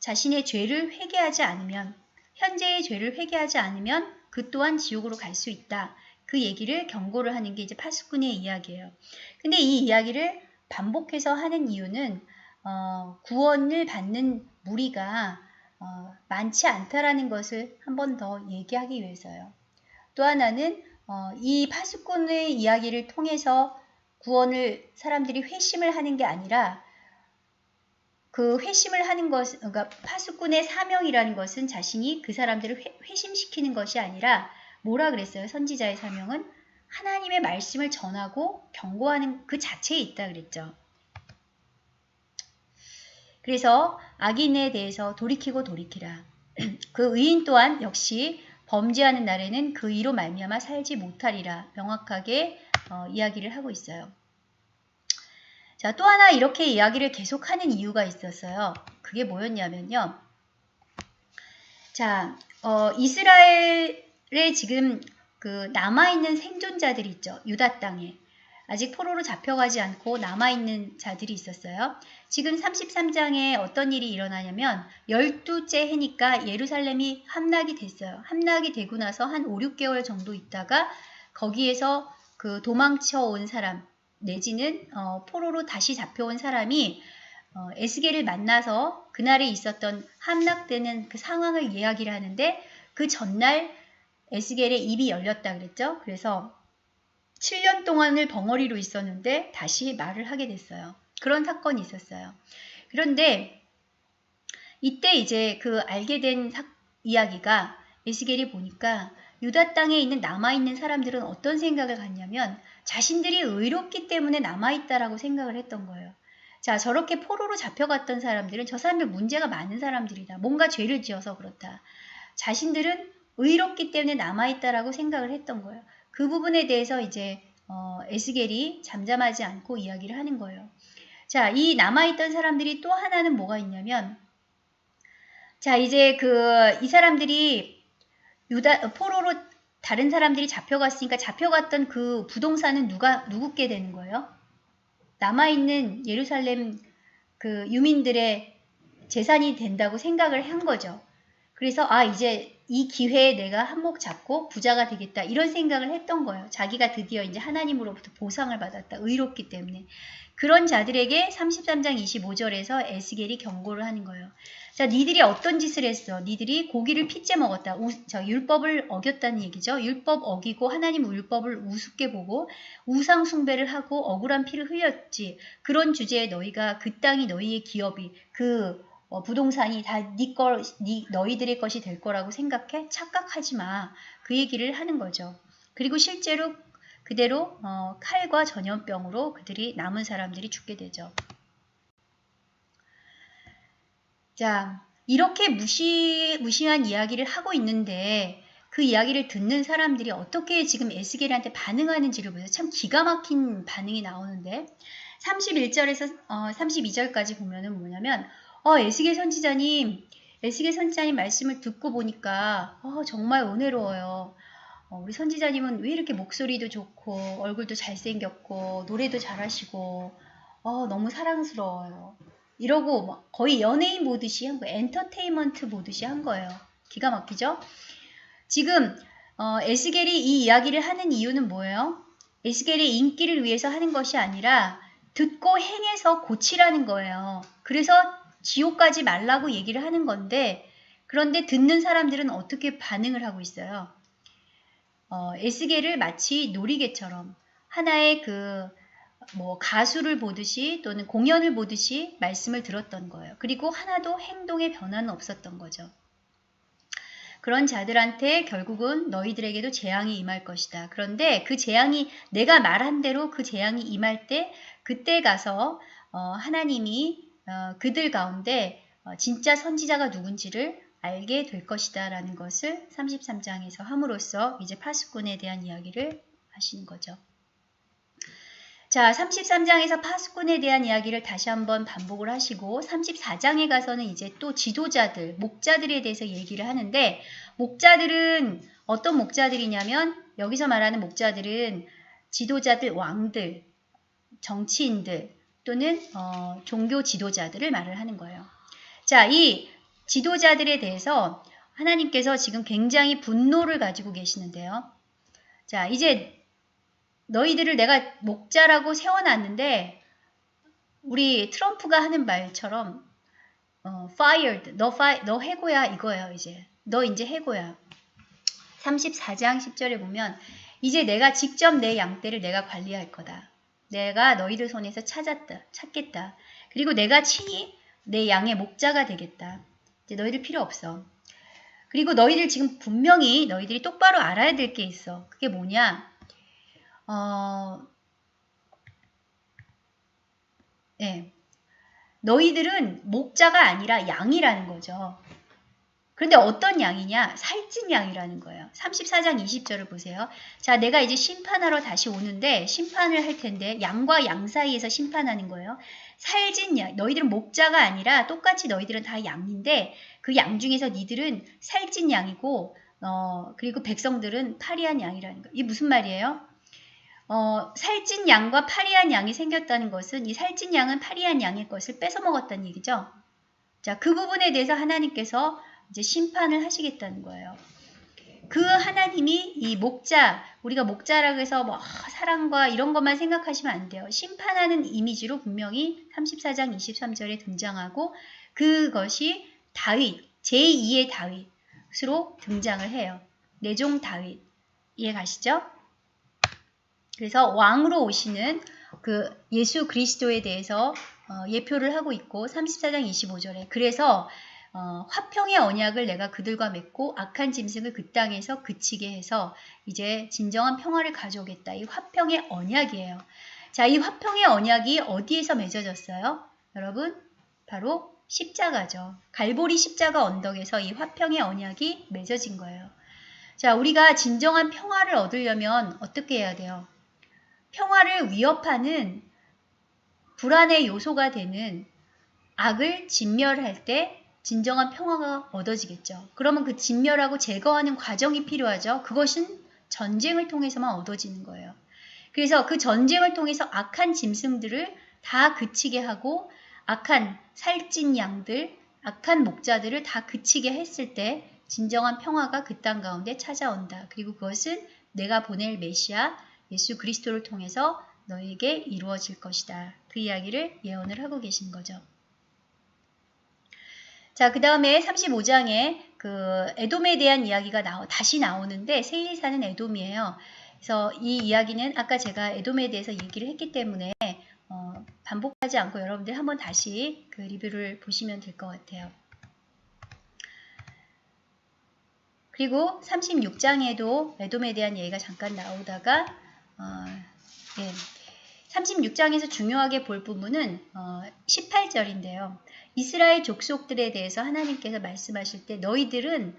자신의 죄를 회개하지 않으면 현재의 죄를 회개하지 않으면 그 또한 지옥으로 갈 수 있다. 그 얘기를 경고를 하는 게 이제 파수꾼의 이야기예요. 근데 이 이야기를 반복해서 하는 이유는 구원을 받는 무리가 많지 않다라는 것을 한 번 더 얘기하기 위해서요. 또 하나는 이 파수꾼의 이야기를 통해서 구원을 사람들이 회심을 하는 게 아니라 그 회심을 하는 것, 그러니까 파수꾼의 사명이라는 것은 자신이 그 사람들을 회심시키는 것이 아니라 뭐라 그랬어요? 선지자의 사명은 하나님의 말씀을 전하고 경고하는 그 자체에 있다 그랬죠. 그래서 악인에 대해서 돌이키고 돌이키라. 그 의인 또한 역시 범죄하는 날에는 그 의로 말미암아 살지 못하리라 명확하게 이야기를 하고 있어요. 자, 또 하나 이렇게 이야기를 계속하는 이유가 있었어요. 그게 뭐였냐면요. 자, 이스라엘에 지금 그 남아있는 생존자들이 있죠. 유다 땅에. 아직 포로로 잡혀가지 않고 남아있는 자들이 있었어요. 지금 33장에 어떤 일이 일어나냐면 12째 해니까 예루살렘이 함락이 됐어요. 함락이 되고 나서 한 5, 6개월 정도 있다가 거기에서 그 도망쳐 온 사람 내지는 포로로 다시 잡혀온 사람이 에스겔을 만나서 그날에 있었던 함락되는 그 상황을 이야기를 하는데 그 전날 에스겔의 입이 열렸다 그랬죠. 그래서 7년 동안을 벙어리로 있었는데 다시 말을 하게 됐어요. 그런 사건이 있었어요. 그런데 이때 이제 그 알게 된 이야기가 에스겔이 보니까 유다 땅에 있는 남아있는 사람들은 어떤 생각을 갖냐면 자신들이 의롭기 때문에 남아있다라고 생각을 했던 거예요. 자, 저렇게 포로로 잡혀갔던 사람들은 저 사람들 문제가 많은 사람들이다. 뭔가 죄를 지어서 그렇다. 자신들은 의롭기 때문에 남아있다라고 생각을 했던 거예요. 그 부분에 대해서 이제 에스겔이 잠잠하지 않고 이야기를 하는 거예요. 자, 이 남아있던 사람들이 또 하나는 뭐가 있냐면 자, 이제 이 사람들이 포로로 다른 사람들이 잡혀갔으니까 잡혀갔던 그 부동산은 누구께 되는 거예요? 남아있는 예루살렘 그 유민들의 재산이 된다고 생각을 한 거죠. 그래서 이제 이 기회에 내가 한몫 잡고 부자가 되겠다 이런 생각을 했던 거예요. 자기가 드디어 이제 하나님으로부터 보상을 받았다. 의롭기 때문에. 그런 자들에게 33장 25절에서 에스겔이 경고를 하는 거예요. 자, 니들이 어떤 짓을 했어? 니들이 고기를 핏째 먹었다. 율법을 어겼다는 얘기죠. 율법 어기고 하나님 율법을 우습게 보고 우상 숭배를 하고 억울한 피를 흘렸지. 그런 주제에 너희가 그 땅이 너희의 기업이 부동산이 다 너희들의 것이 될 거라고 생각해? 착각하지 마. 그 얘기를 하는 거죠. 그리고 실제로 그대로 칼과 전염병으로 그들이 남은 사람들이 죽게 되죠. 자, 이렇게 무시한 이야기를 하고 있는데 그 이야기를 듣는 사람들이 어떻게 지금 에스겔한테 반응하는지를 보세요. 참 기가 막힌 반응이 나오는데 31절에서 32절까지 보면은 뭐냐면 에스겔 선지자님 말씀을 듣고 보니까 정말 은혜로워요. 우리 선지자님은 왜 이렇게 목소리도 좋고 얼굴도 잘생겼고 노래도 잘하시고 너무 사랑스러워요. 이러고 막 거의 연예인 보듯이 한 거예요. 엔터테인먼트 보듯이 한 거예요. 기가 막히죠? 지금 에스겔이 이 이야기를 하는 이유는 뭐예요? 에스겔의 인기를 위해서 하는 것이 아니라 듣고 행해서 고치라는 거예요. 그래서 지옥 가지 말라고 얘기를 하는 건데 그런데 듣는 사람들은 어떻게 반응을 하고 있어요? 에스겔을 마치 놀이개처럼 하나의 뭐 가수를 보듯이 또는 공연을 보듯이 말씀을 들었던 거예요. 그리고 하나도 행동의 변화는 없었던 거죠. 그런 자들한테 결국은 너희들에게도 재앙이 임할 것이다. 그런데 그 재앙이 내가 말한 대로 그 재앙이 임할 때 그때 가서 하나님이 그들 가운데 진짜 선지자가 누군지를 알게 될 것이다 라는 것을 33장에서 함으로써 이제 파수꾼에 대한 이야기를 하시는 거죠. 자, 33장에서 파수꾼에 대한 이야기를 다시 한번 반복을 하시고 34장에 가서는 이제 또 지도자들, 목자들에 대해서 얘기를 하는데 목자들은 어떤 목자들이냐면 여기서 말하는 목자들은 지도자들, 왕들, 정치인들 또는 종교 지도자들을 말을 하는 거예요. 자, 이 지도자들에 대해서 하나님께서 지금 굉장히 분노를 가지고 계시는데요. 자, 이제 너희들을 내가 목자라고 세워놨는데 우리 트럼프가 하는 말처럼 fired, 너 해고야 이거예요. 이제 너 이제 해고야. 34장 10절에 보면 이제 내가 직접 내 양떼를 내가 관리할 거다. 내가 너희들 손에서 찾겠다. 그리고 내가 친히 내 양의 목자가 되겠다. 이제 너희들 필요 없어. 그리고 너희들 지금 분명히 너희들이 똑바로 알아야 될 게 있어. 그게 뭐냐? 네. 너희들은 목자가 아니라 양이라는 거죠. 그런데 어떤 양이냐? 살찐 양이라는 거예요. 34장 20절을 보세요. 자, 내가 이제 심판하러 다시 오는데 심판을 할 텐데 양과 양 사이에서 심판하는 거예요. 살찐 양, 너희들은 목자가 아니라 똑같이 너희들은 다 양인데 그 양 중에서 니들은 살찐 양이고 그리고 백성들은 파리한 양이라는 거예요. 이게 무슨 말이에요? 살찐 양과 파리한 양이 생겼다는 것은 이 살찐 양은 파리한 양의 것을 뺏어 먹었다는 얘기죠. 자, 그 부분에 대해서 하나님께서 이제 심판을 하시겠다는 거예요. 그 하나님이 이 목자, 우리가 목자라고 해서 뭐 사랑과 이런 것만 생각하시면 안 돼요. 심판하는 이미지로 분명히 34장 23절에 등장하고 그것이 다윗, 제2의 다윗으로 등장을 해요. 내종 다윗. 이해 가시죠? 그래서 왕으로 오시는 그 예수 그리스도에 대해서 예표를 하고 있고 34장 25절에 그래서 화평의 언약을 내가 그들과 맺고 악한 짐승을 그 땅에서 그치게 해서 이제 진정한 평화를 가져오겠다. 이 화평의 언약이에요. 자, 이 화평의 언약이 어디에서 맺어졌어요? 여러분, 바로 십자가죠. 갈보리 십자가 언덕에서 이 화평의 언약이 맺어진 거예요. 자, 우리가 진정한 평화를 얻으려면 어떻게 해야 돼요? 평화를 위협하는 불안의 요소가 되는 악을 진멸할 때 진정한 평화가 얻어지겠죠. 그러면 그 진멸하고 제거하는 과정이 필요하죠. 그것은 전쟁을 통해서만 얻어지는 거예요. 그래서 그 전쟁을 통해서 악한 짐승들을 다 그치게 하고 악한 살찐 양들, 악한 목자들을 다 그치게 했을 때 진정한 평화가 그 땅 가운데 찾아온다. 그리고 그것은 내가 보낼 메시아 예수 그리스도를 통해서 너에게 이루어질 것이다. 그 이야기를 예언을 하고 계신 거죠. 자, 그 다음에 35장에 그 에돔에 대한 이야기가 다시 나오는데 세일 사는 에돔이에요. 그래서 이 이야기는 아까 제가 에돔에 대해서 얘기를 했기 때문에 반복하지 않고 여러분들 한번 다시 그 리뷰를 보시면 될 것 같아요. 그리고 36장에도 에돔에 대한 얘기가 잠깐 나오다가 36장에서 중요하게 볼 부분은 18절인데요. 이스라엘 족속들에 대해서 하나님께서 말씀하실 때 너희들은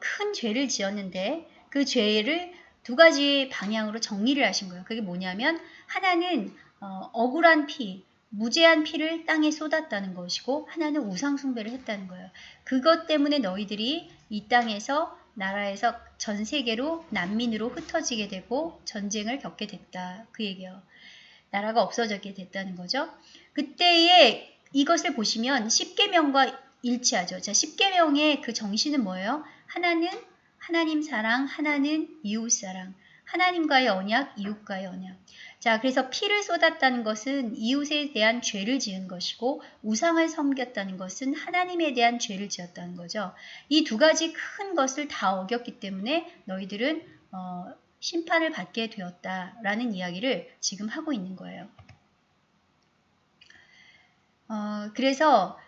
큰 죄를 지었는데 그 죄를 두 가지 방향으로 정리를 하신 거예요. 그게 뭐냐면 하나는 억울한 피, 무죄한 피를 땅에 쏟았다는 것이고 하나는 우상 숭배를 했다는 거예요. 그것 때문에 너희들이 이 땅에서 나라에서 전 세계로 난민으로 흩어지게 되고 전쟁을 겪게 됐다. 그 얘기예요. 나라가 없어지게 됐다는 거죠. 그때에 이것을 보시면 십계명과 일치하죠. 자, 십계명의 그 정신은 뭐예요? 하나는 하나님 사랑, 하나는 이웃 사랑. 하나님과의 언약, 이웃과의 언약. 자, 그래서 피를 쏟았다는 것은 이웃에 대한 죄를 지은 것이고 우상을 섬겼다는 것은 하나님에 대한 죄를 지었다는 거죠. 이 두 가지 큰 것을 다 어겼기 때문에 너희들은 심판을 받게 되었다라는 이야기를 지금 하고 있는 거예요. 그래서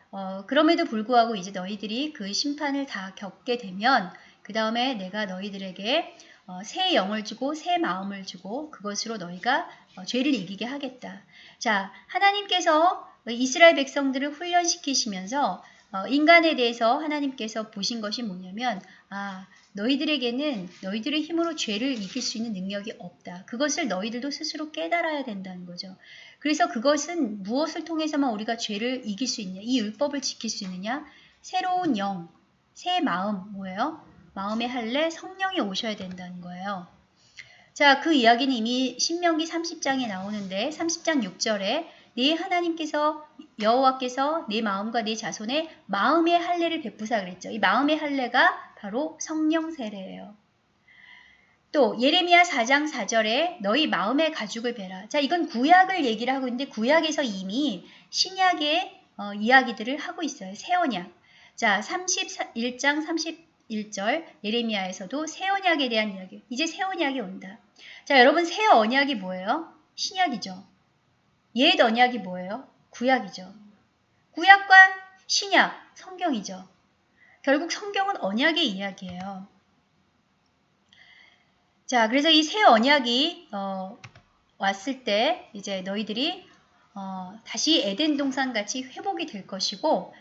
그럼에도 불구하고 이제 너희들이 그 심판을 다 겪게 되면 그 다음에 내가 너희들에게 새 영을 주고 새 마음을 주고 그것으로 너희가 죄를 이기게 하겠다. 자, 하나님께서 이스라엘 백성들을 훈련시키시면서 인간에 대해서 하나님께서 보신 것이 뭐냐면 너희들에게는 너희들의 힘으로 죄를 이길 수 있는 능력이 없다. 그것을 너희들도 스스로 깨달아야 된다는 거죠. 그래서 그것은 무엇을 통해서만 우리가 죄를 이길 수 있냐? 이 율법을 지킬 수 있느냐? 새로운 영, 새 마음, 뭐예요? 마음의 할례, 성령이 오셔야 된다는 거예요. 자, 그 이야기는 이미 신명기 30장에 나오는데 30장 6절에 네 하나님께서 여호와께서 네 마음과 네 자손의 마음의 할례를 베푸사 그랬죠. 이 마음의 할례가 바로 성령 세례예요. 또 예레미야 4장 4절에 너희 마음의 가죽을 베라. 자, 이건 구약을 얘기를 하고 있는데 구약에서 이미 신약의 이야기들을 하고 있어요. 새 언약. 자, 31장 31절 예레미야에서도 새 언약에 대한 이야기. 이제 새 언약이 온다. 자, 여러분 새 언약이 뭐예요? 신약이죠. 옛 언약이 뭐예요? 구약이죠. 구약과 신약, 성경이죠. 결국 성경은 언약의 이야기예요. 자, 그래서 이 새 언약이 왔을 때 이제 너희들이 다시 에덴 동산 같이 회복이 될 것이고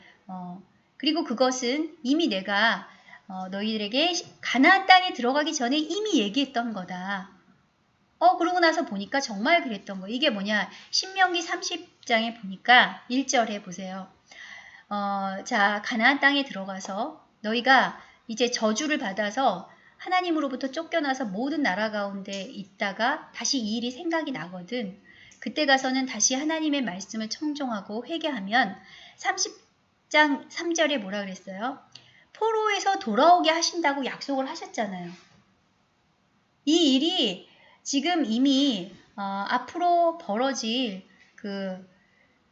그리고 그것은 이미 내가 너희들에게 가나안 땅에 들어가기 전에 이미 얘기했던 거다. 그러고 나서 보니까 정말 그랬던 거. 이게 뭐냐? 신명기 30장에 보니까 1절에 보세요. 자, 가나안 땅에 들어가서 너희가 이제 저주를 받아서 하나님으로부터 쫓겨나서 모든 나라 가운데 있다가 다시 이 일이 생각이 나거든. 그때 가서는 다시 하나님의 말씀을 청종하고 회개하면 30장 3절에 뭐라 그랬어요? 포로에서 돌아오게 하신다고 약속을 하셨잖아요. 이 일이 지금 이미 앞으로 벌어질 그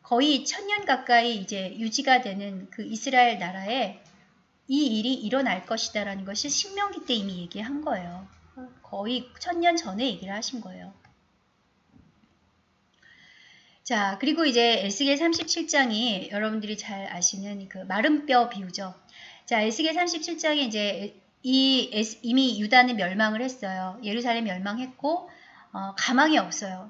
거의 1000년 가까이 이제 유지가 되는 그 이스라엘 나라에 이 일이 일어날 것이다라는 것이 신명기 때 이미 얘기한 거예요. 거의 1000년 전에 얘기를 하신 거예요. 자, 그리고 이제 에스겔 37장이 여러분들이 잘 아시는 그 마른 뼈 비유죠. 자, 에스겔 37장에 이제 이미 유다는 멸망을 했어요. 예루살렘 멸망했고 가망이 없어요.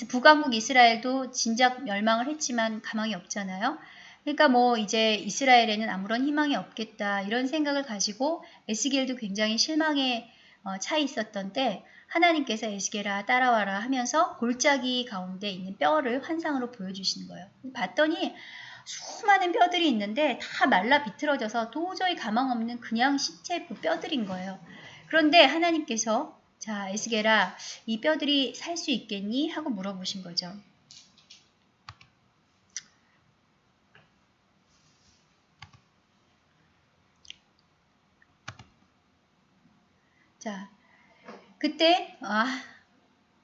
북왕국 이스라엘도 진작 멸망을 했지만 가망이 없잖아요. 그러니까 이제 이스라엘에는 아무런 희망이 없겠다 이런 생각을 가지고 에스겔도 굉장히 실망에 차 있었던 때 하나님께서 에스겔아 따라와라 하면서 골짜기 가운데 있는 뼈를 환상으로 보여주시는 거예요. 봤더니 수많은 뼈들이 있는데 다 말라 비틀어져서 도저히 가망 없는 그냥 신체 뼈들인 거예요. 그런데 하나님께서 자, 에스겔아 이 뼈들이 살 수 있겠니? 하고 물어보신 거죠. 자, 그때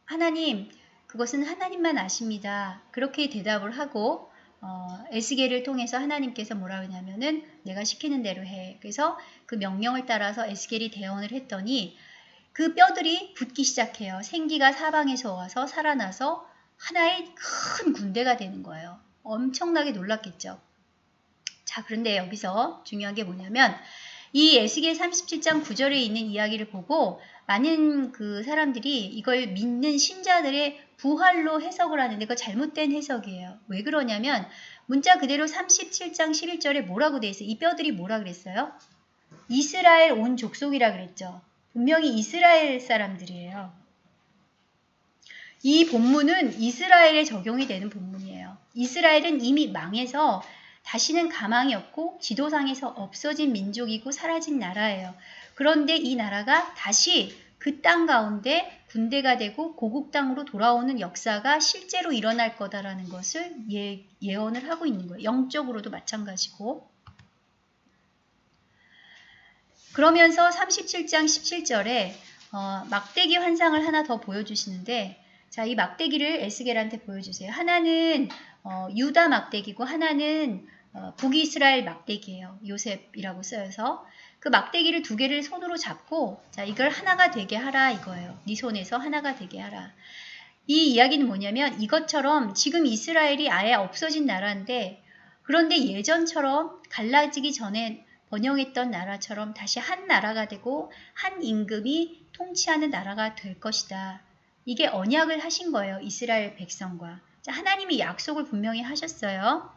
하나님 그것은 하나님만 아십니다. 그렇게 대답을 하고 에스겔을 통해서 하나님께서 뭐라 하냐면은 내가 시키는 대로 해. 그래서 그 명령을 따라서 에스겔이 대언을 했더니 그 뼈들이 붙기 시작해요. 생기가 사방에서 와서 살아나서 하나의 큰 군대가 되는 거예요. 엄청나게 놀랐겠죠. 자, 그런데 여기서 중요한 게 뭐냐면 이 에스겔 37장 9절에 있는 이야기를 보고 많은 그 사람들이 이걸 믿는 신자들의 부활로 해석을 하는데 그거 잘못된 해석이에요. 왜 그러냐면 문자 그대로 37장 11절에 뭐라고 돼 있어요? 이 뼈들이 뭐라 그랬어요? 이스라엘 온 족속이라 그랬죠. 분명히 이스라엘 사람들이에요. 이 본문은 이스라엘에 적용이 되는 본문이에요. 이스라엘은 이미 망해서 다시는 가망이 없고 지도상에서 없어진 민족이고 사라진 나라예요. 그런데 이 나라가 다시 그 땅 가운데 군대가 되고 고국 땅으로 돌아오는 역사가 실제로 일어날 거다라는 것을 예언을 하고 있는 거예요. 영적으로도 마찬가지고. 그러면서 37장 17절에 막대기 환상을 하나 더 보여주시는데 자, 이 막대기를 에스겔한테 보여주세요. 하나는 유다 막대기고 하나는 북이스라엘 막대기예요. 요셉이라고 쓰여서 그 막대기를 두 개를 손으로 잡고 자, 이걸 하나가 되게 하라 이거예요. 네 손에서 하나가 되게 하라. 이 이야기는 뭐냐면 이것처럼 지금 이스라엘이 아예 없어진 나라인데 그런데 예전처럼 갈라지기 전에 번영했던 나라처럼 다시 한 나라가 되고 한 임금이 통치하는 나라가 될 것이다. 이게 언약을 하신 거예요. 이스라엘 백성과. 자, 하나님이 약속을 분명히 하셨어요.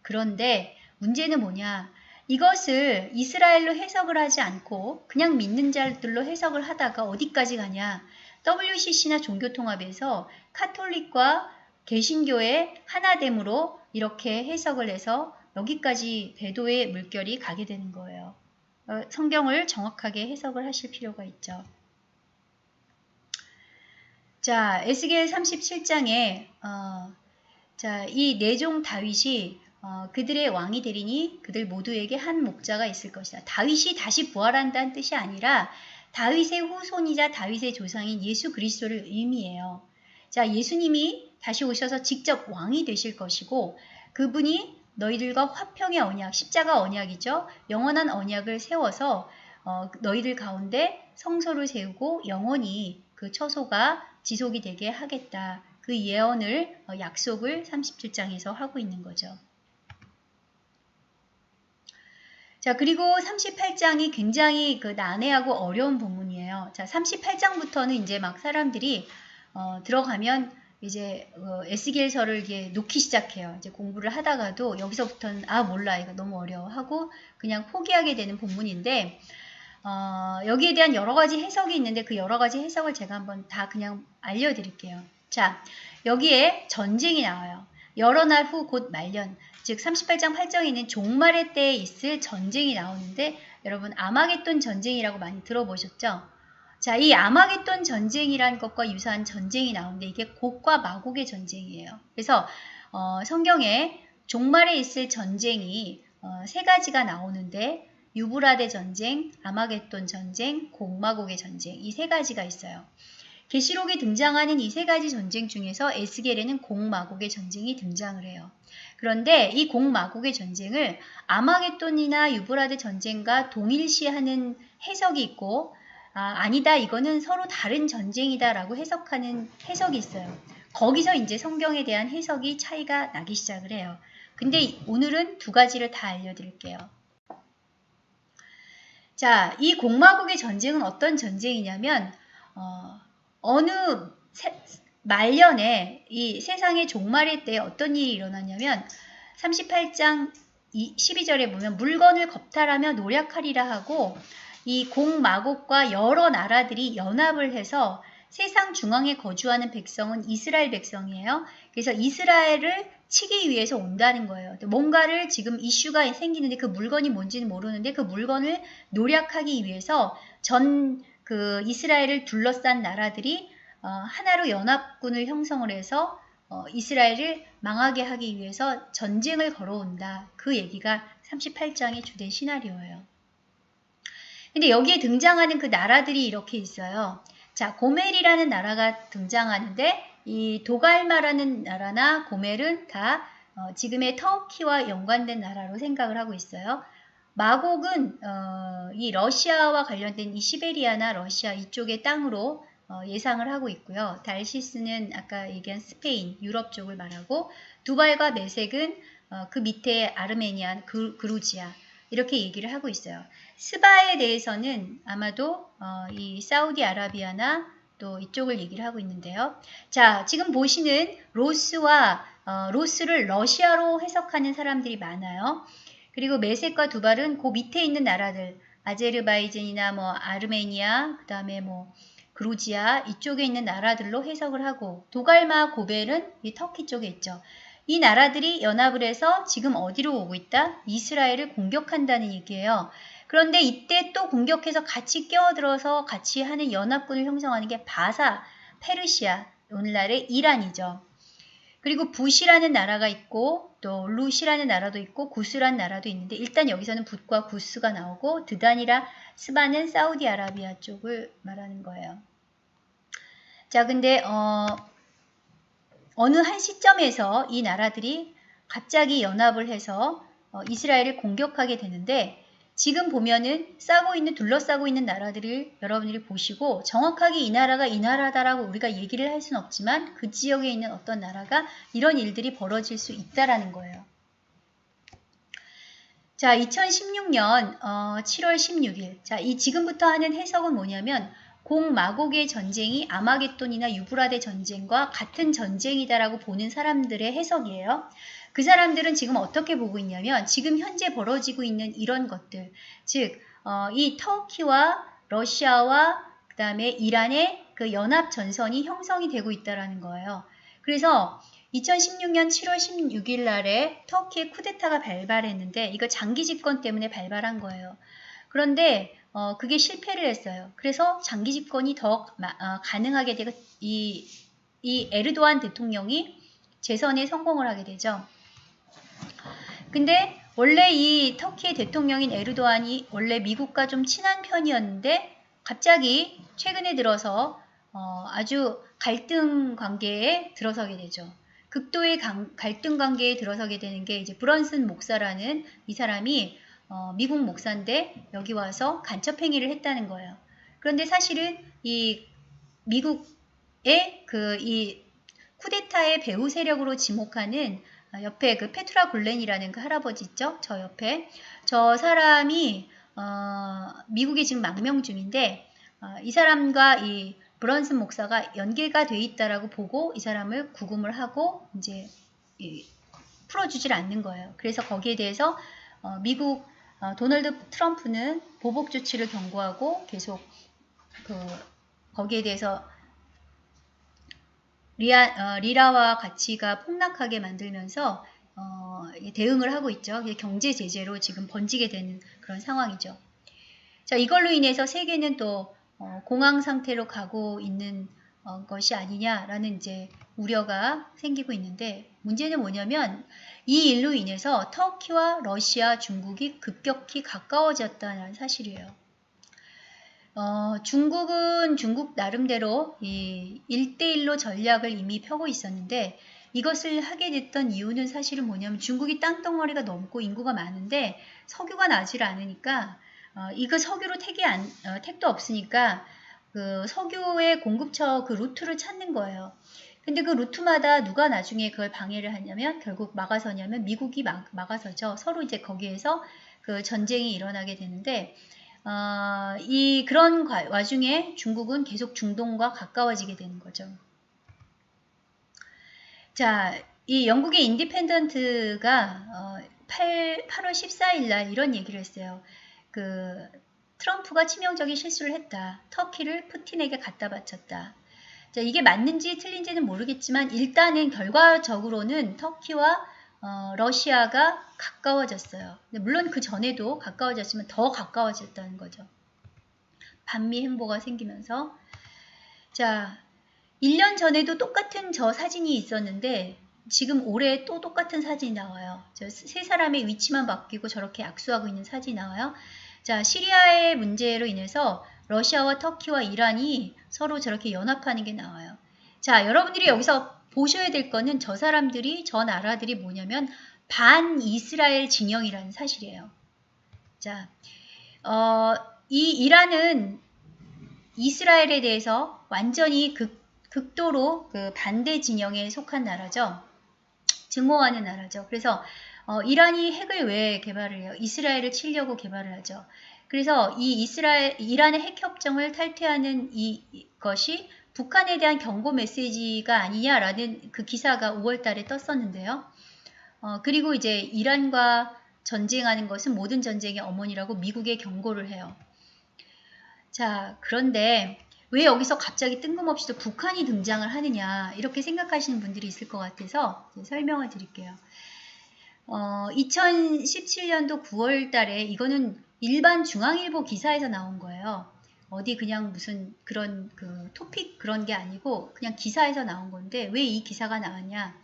그런데 문제는 뭐냐? 이것을 이스라엘로 해석을 하지 않고 그냥 믿는 자들로 해석을 하다가 어디까지 가냐? WCC나 종교통합에서 카톨릭과 개신교의 하나됨으로 이렇게 해석을 해서 여기까지 배도의 물결이 가게 되는 거예요. 성경을 정확하게 해석을 하실 필요가 있죠. 자, 에스겔 37장에 자, 이 내종 다윗이 그들의 왕이 되리니 그들 모두에게 한 목자가 있을 것이다. 다윗이 다시 부활한다는 뜻이 아니라 다윗의 후손이자 다윗의 조상인 예수 그리스도를 의미해요. 자, 예수님이 다시 오셔서 직접 왕이 되실 것이고 그분이 너희들과 화평의 언약, 십자가 언약이죠. 영원한 언약을 세워서 너희들 가운데 성소를 세우고 영원히 그 처소가 지속이 되게 하겠다. 그 예언을 약속을 37장에서 하고 있는 거죠. 자, 그리고 38장이 굉장히 그 난해하고 어려운 본문이에요. 자, 38장부터는 이제 막 사람들이 들어가면 이제 에스겔서를 이제 놓기 시작해요. 이제 공부를 하다가도 여기서부터는 몰라 이거 너무 어려워하고 그냥 포기하게 되는 본문인데 여기에 대한 여러 가지 해석이 있는데 그 여러 가지 해석을 제가 한번 다 그냥 알려드릴게요. 자, 여기에 전쟁이 나와요. 여러 날 후 곧 말년, 즉 38장 8장에 있는 종말의 때에 있을 전쟁이 나오는데 여러분 아마겟돈 전쟁이라고 많이 들어보셨죠? 자, 이 아마겟돈 전쟁이란 것과 유사한 전쟁이 나오는데 이게 곡과 마곡의 전쟁이에요. 그래서 성경에 종말에 있을 전쟁이 세 가지가 나오는데 유브라데 전쟁, 아마겟돈 전쟁, 곡마곡의 전쟁 이 세 가지가 있어요. 계시록에 등장하는 이 세 가지 전쟁 중에서 에스겔에는 곡마곡의 전쟁이 등장을 해요. 그런데 이 곡마곡의 전쟁을 아마겟돈이나 유브라데 전쟁과 동일시하는 해석이 있고 아니다 이거는 서로 다른 전쟁이다 라고 해석하는 해석이 있어요. 거기서 이제 성경에 대한 해석이 차이가 나기 시작을 해요. 근데 오늘은 두 가지를 다 알려드릴게요. 자, 이 곡마곡의 전쟁은 어떤 전쟁이냐면 어느 말년에 이 세상의 종말의 때에 어떤 일이 일어나냐면 38장 12절에 보면 물건을 겁탈하며 노략하리라 하고 이 곡마곡과 여러 나라들이 연합을 해서 세상 중앙에 거주하는 백성은 이스라엘 백성이에요. 그래서 이스라엘을 치기 위해서 온다는 거예요. 뭔가를 지금 이슈가 생기는데 그 물건이 뭔지는 모르는데 그 물건을 노략하기 위해서 그 이스라엘을 둘러싼 나라들이 하나로 연합군을 형성을 해서 이스라엘을 망하게 하기 위해서 전쟁을 걸어온다. 그 얘기가 38장의 주된 시나리오예요. 근데 여기에 등장하는 그 나라들이 이렇게 있어요. 자, 고멜이라는 나라가 등장하는데 이 도갈마라는 나라나 고멜은 다 지금의 터키와 연관된 나라로 생각을 하고 있어요. 마곡은 이 러시아와 관련된 이 시베리아나 러시아 이쪽의 땅으로 예상을 하고 있고요. 달시스는 아까 얘기한 스페인, 유럽 쪽을 말하고 두발과 메색은 그 밑에 아르메니아, 그루지아 이렇게 얘기를 하고 있어요. 스바에 대해서는 아마도 이 사우디아라비아나 또 이쪽을 얘기를 하고 있는데요. 자, 지금 보시는 로스를 러시아로 해석하는 사람들이 많아요. 그리고 메색과 두발은 그 밑에 있는 나라들, 아제르바이잔이나 뭐 아르메니아, 그 다음에 뭐 그루지아 이쪽에 있는 나라들로 해석을 하고 도갈마 고벨은 이 터키 쪽에 있죠. 이 나라들이 연합을 해서 지금 어디로 오고 있다? 이스라엘을 공격한다는 얘기예요. 그런데 이때 또 공격해서 같이 끼어들어서 같이 하는 연합군을 형성하는 게 바사, 페르시아, 오늘날의 이란이죠. 그리고 붓이라는 나라가 있고 또 룻이라는 나라도 있고 구스라는 나라도 있는데 일단 여기서는 붓과 구스가 나오고 드단이라 스바는 사우디아라비아 쪽을 말하는 거예요. 자, 근데 어느 한 시점에서 이 나라들이 갑자기 연합을 해서 이스라엘을 공격하게 되는데 지금 보면은 둘러싸고 있는 나라들을 여러분들이 보시고 정확하게 이 나라가 이 나라다라고 우리가 얘기를 할 수는 없지만 그 지역에 있는 어떤 나라가 이런 일들이 벌어질 수 있다라는 거예요. 자, 2016년 7월 16일. 자, 이 지금부터 하는 해석은 뭐냐면 공마곡의 전쟁이 아마겟돈이나 유브라데 전쟁과 같은 전쟁이다라고 보는 사람들의 해석이에요. 그 사람들은 지금 어떻게 보고 있냐면 지금 현재 벌어지고 있는 이런 것들, 즉 이 터키와 러시아와 그 다음에 이란의 그 연합 전선이 형성이 되고 있다라는 거예요. 그래서 2016년 7월 16일 날에 터키의 쿠데타가 발발했는데 이거 장기 집권 때문에 발발한 거예요. 그런데 그게 실패를 했어요. 그래서 장기 집권이 더 가능하게 되고 이 에르도안 대통령이 재선에 성공을 하게 되죠. 근데 원래 이 터키의 대통령인 에르도안이 원래 미국과 좀 친한 편이었는데 갑자기 최근에 들어서 아주 갈등 관계에 들어서게 되죠. 극도의 갈등 관계에 들어서게 되는 게 이제 브런슨 목사라는 이 사람이 미국 목사인데 여기 와서 간첩 행위를 했다는 거예요. 그런데 사실은 이 미국의 이 쿠데타의 배후 세력으로 지목하는 옆에 그 페트라 굴렌이라는 그 할아버지 있죠? 저 옆에 저 사람이 미국에 지금 망명 중인데 이 사람과 이 브런슨 목사가 연계가 돼 있다라고 보고 이 사람을 구금을 하고 이제 풀어주질 않는 거예요. 그래서 거기에 대해서 미국 도널드 트럼프는 보복 조치를 경고하고 계속 거기에 대해서 리라와 가치가 폭락하게 만들면서 대응을 하고 있죠. 경제 제재로 지금 번지게 되는 그런 상황이죠. 자, 이걸로 인해서 세계는 또 공황 상태로 가고 있는 것이 아니냐라는 이제 우려가 생기고 있는데 문제는 뭐냐면 이 일로 인해서 터키와 러시아, 중국이 급격히 가까워졌다는 사실이에요. 중국은 중국 나름대로 이 1대1로 전략을 이미 펴고 있었는데 이것을 하게 됐던 이유는 사실은 뭐냐면 중국이 땅덩어리가 넓고 인구가 많은데 석유가 나질 않으니까 이거 석유로 택도 없으니까 그 석유의 공급처 그 루트를 찾는 거예요. 근데 그 루트마다 누가 나중에 그걸 방해를 하냐면 결국 막아서냐면 미국이 막아서죠. 서로 이제 거기에서 그 전쟁이 일어나게 되는데 그런 와중에 중국은 계속 중동과 가까워지게 되는 거죠. 자, 이 영국의 인디펜던트가 8월 14일 날 이런 얘기를 했어요. 그 트럼프가 치명적인 실수를 했다. 터키를 푸틴에게 갖다 바쳤다. 자, 이게 맞는지 틀린지는 모르겠지만 일단은 결과적으로는 터키와 러시아가 가까워졌어요. 물론 그 전에도 가까워졌지만 더 가까워졌다는 거죠. 반미 행보가 생기면서. 자, 1년 전에도 똑같은 저 사진이 있었는데 지금 올해 또 똑같은 사진이 나와요. 세 사람의 위치만 바뀌고 저렇게 악수하고 있는 사진이 나와요. 자, 시리아의 문제로 인해서 러시아와 터키와 이란이 서로 저렇게 연합하는 게 나와요. 자, 여러분들이 여기서 보셔야 될 거는 저 나라들이 뭐냐면 반이스라엘 진영이라는 사실이에요. 자, 이 이란은 이스라엘에 대해서 완전히 극도로 그 반대 진영에 속한 나라죠. 증오하는 나라죠. 그래서 이란이 핵을 왜 개발을 해요? 이스라엘을 치려고 개발을 하죠. 그래서 이란의 핵 협정을 탈퇴하는 이것이 북한에 대한 경고 메시지가 아니냐라는 그 기사가 5월 달에 떴었는데요. 그리고 이제 이란과 전쟁하는 것은 모든 전쟁의 어머니라고 미국에 경고를 해요. 자, 그런데 왜 여기서 갑자기 뜬금없이 또 북한이 등장을 하느냐 이렇게 생각하시는 분들이 있을 것 같아서 설명을 드릴게요. 2017년도 9월 달에 이거는 일반 중앙일보 기사에서 나온 거예요. 어디 그냥 무슨 그런 그 토픽 그런 게 아니고 그냥 기사에서 나온 건데 왜 이 기사가 나왔냐.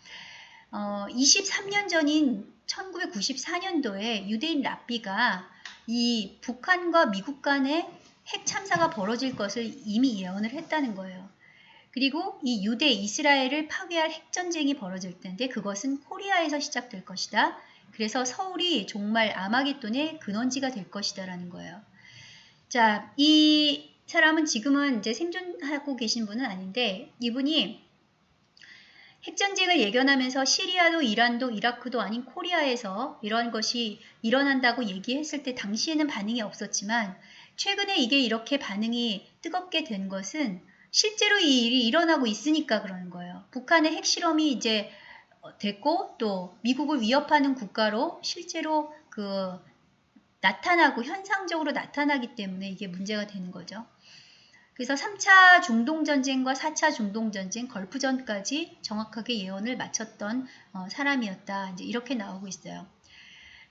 23년 전인 1994년도에 유대인 랍비가 이 북한과 미국 간의 핵 참사가 벌어질 것을 이미 예언을 했다는 거예요. 그리고 이 유대 이스라엘을 파괴할 핵전쟁이 벌어질 텐데 그것은 코리아에서 시작될 것이다. 그래서 서울이 정말 아마겟돈의 근원지가 될 것이다라는 거예요. 자, 이 사람은 지금은 이제 생존하고 계신 분은 아닌데 이분이 핵전쟁을 예견하면서 시리아도 이란도 이라크도 아닌 코리아에서 이런 것이 일어난다고 얘기했을 때 당시에는 반응이 없었지만 최근에 이게 이렇게 반응이 뜨겁게 된 것은 실제로 이 일이 일어나고 있으니까 그러는 거예요. 북한의 핵실험이 이제 됐고 또 미국을 위협하는 국가로 실제로 나타나고 현상적으로 나타나기 때문에 이게 문제가 되는 거죠. 그래서 3차 중동전쟁과 4차 중동전쟁, 걸프전까지 정확하게 예언을 마쳤던 사람이었다. 이제 이렇게 나오고 있어요.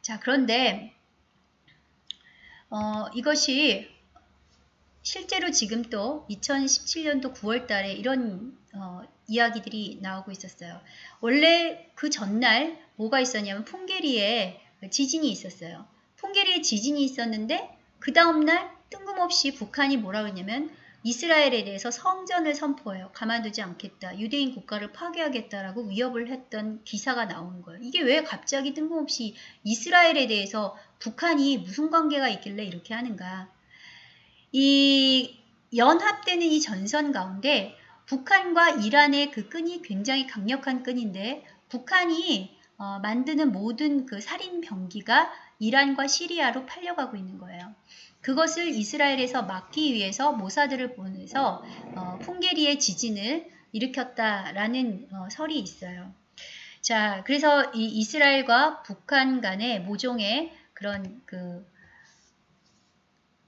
자, 그런데 이것이 실제로 지금 또 2017년도 9월 달에 이런 이야기들이 나오고 있었어요. 원래 그 전날 뭐가 있었냐면 풍계리에 지진이 있었어요. 풍계리에 지진이 있었는데 그 다음날 뜬금없이 북한이 뭐라 그러냐면 이스라엘에 대해서 성전을 선포해요. 가만두지 않겠다. 유대인 국가를 파괴하겠다라고 위협을 했던 기사가 나오는 거예요. 이게 왜 갑자기 뜬금없이 이스라엘에 대해서 북한이 무슨 관계가 있길래 이렇게 하는가. 이 연합되는 이 전선 가운데 북한과 이란의 그 끈이 굉장히 강력한 끈인데 북한이 만드는 모든 그 살인 병기가 이란과 시리아로 팔려가고 있는 거예요. 그것을 이스라엘에서 막기 위해서 모사드를 보내서 풍계리의 지진을 일으켰다라는 설이 있어요. 자, 그래서 이 이스라엘과 북한 간의 모종의 그런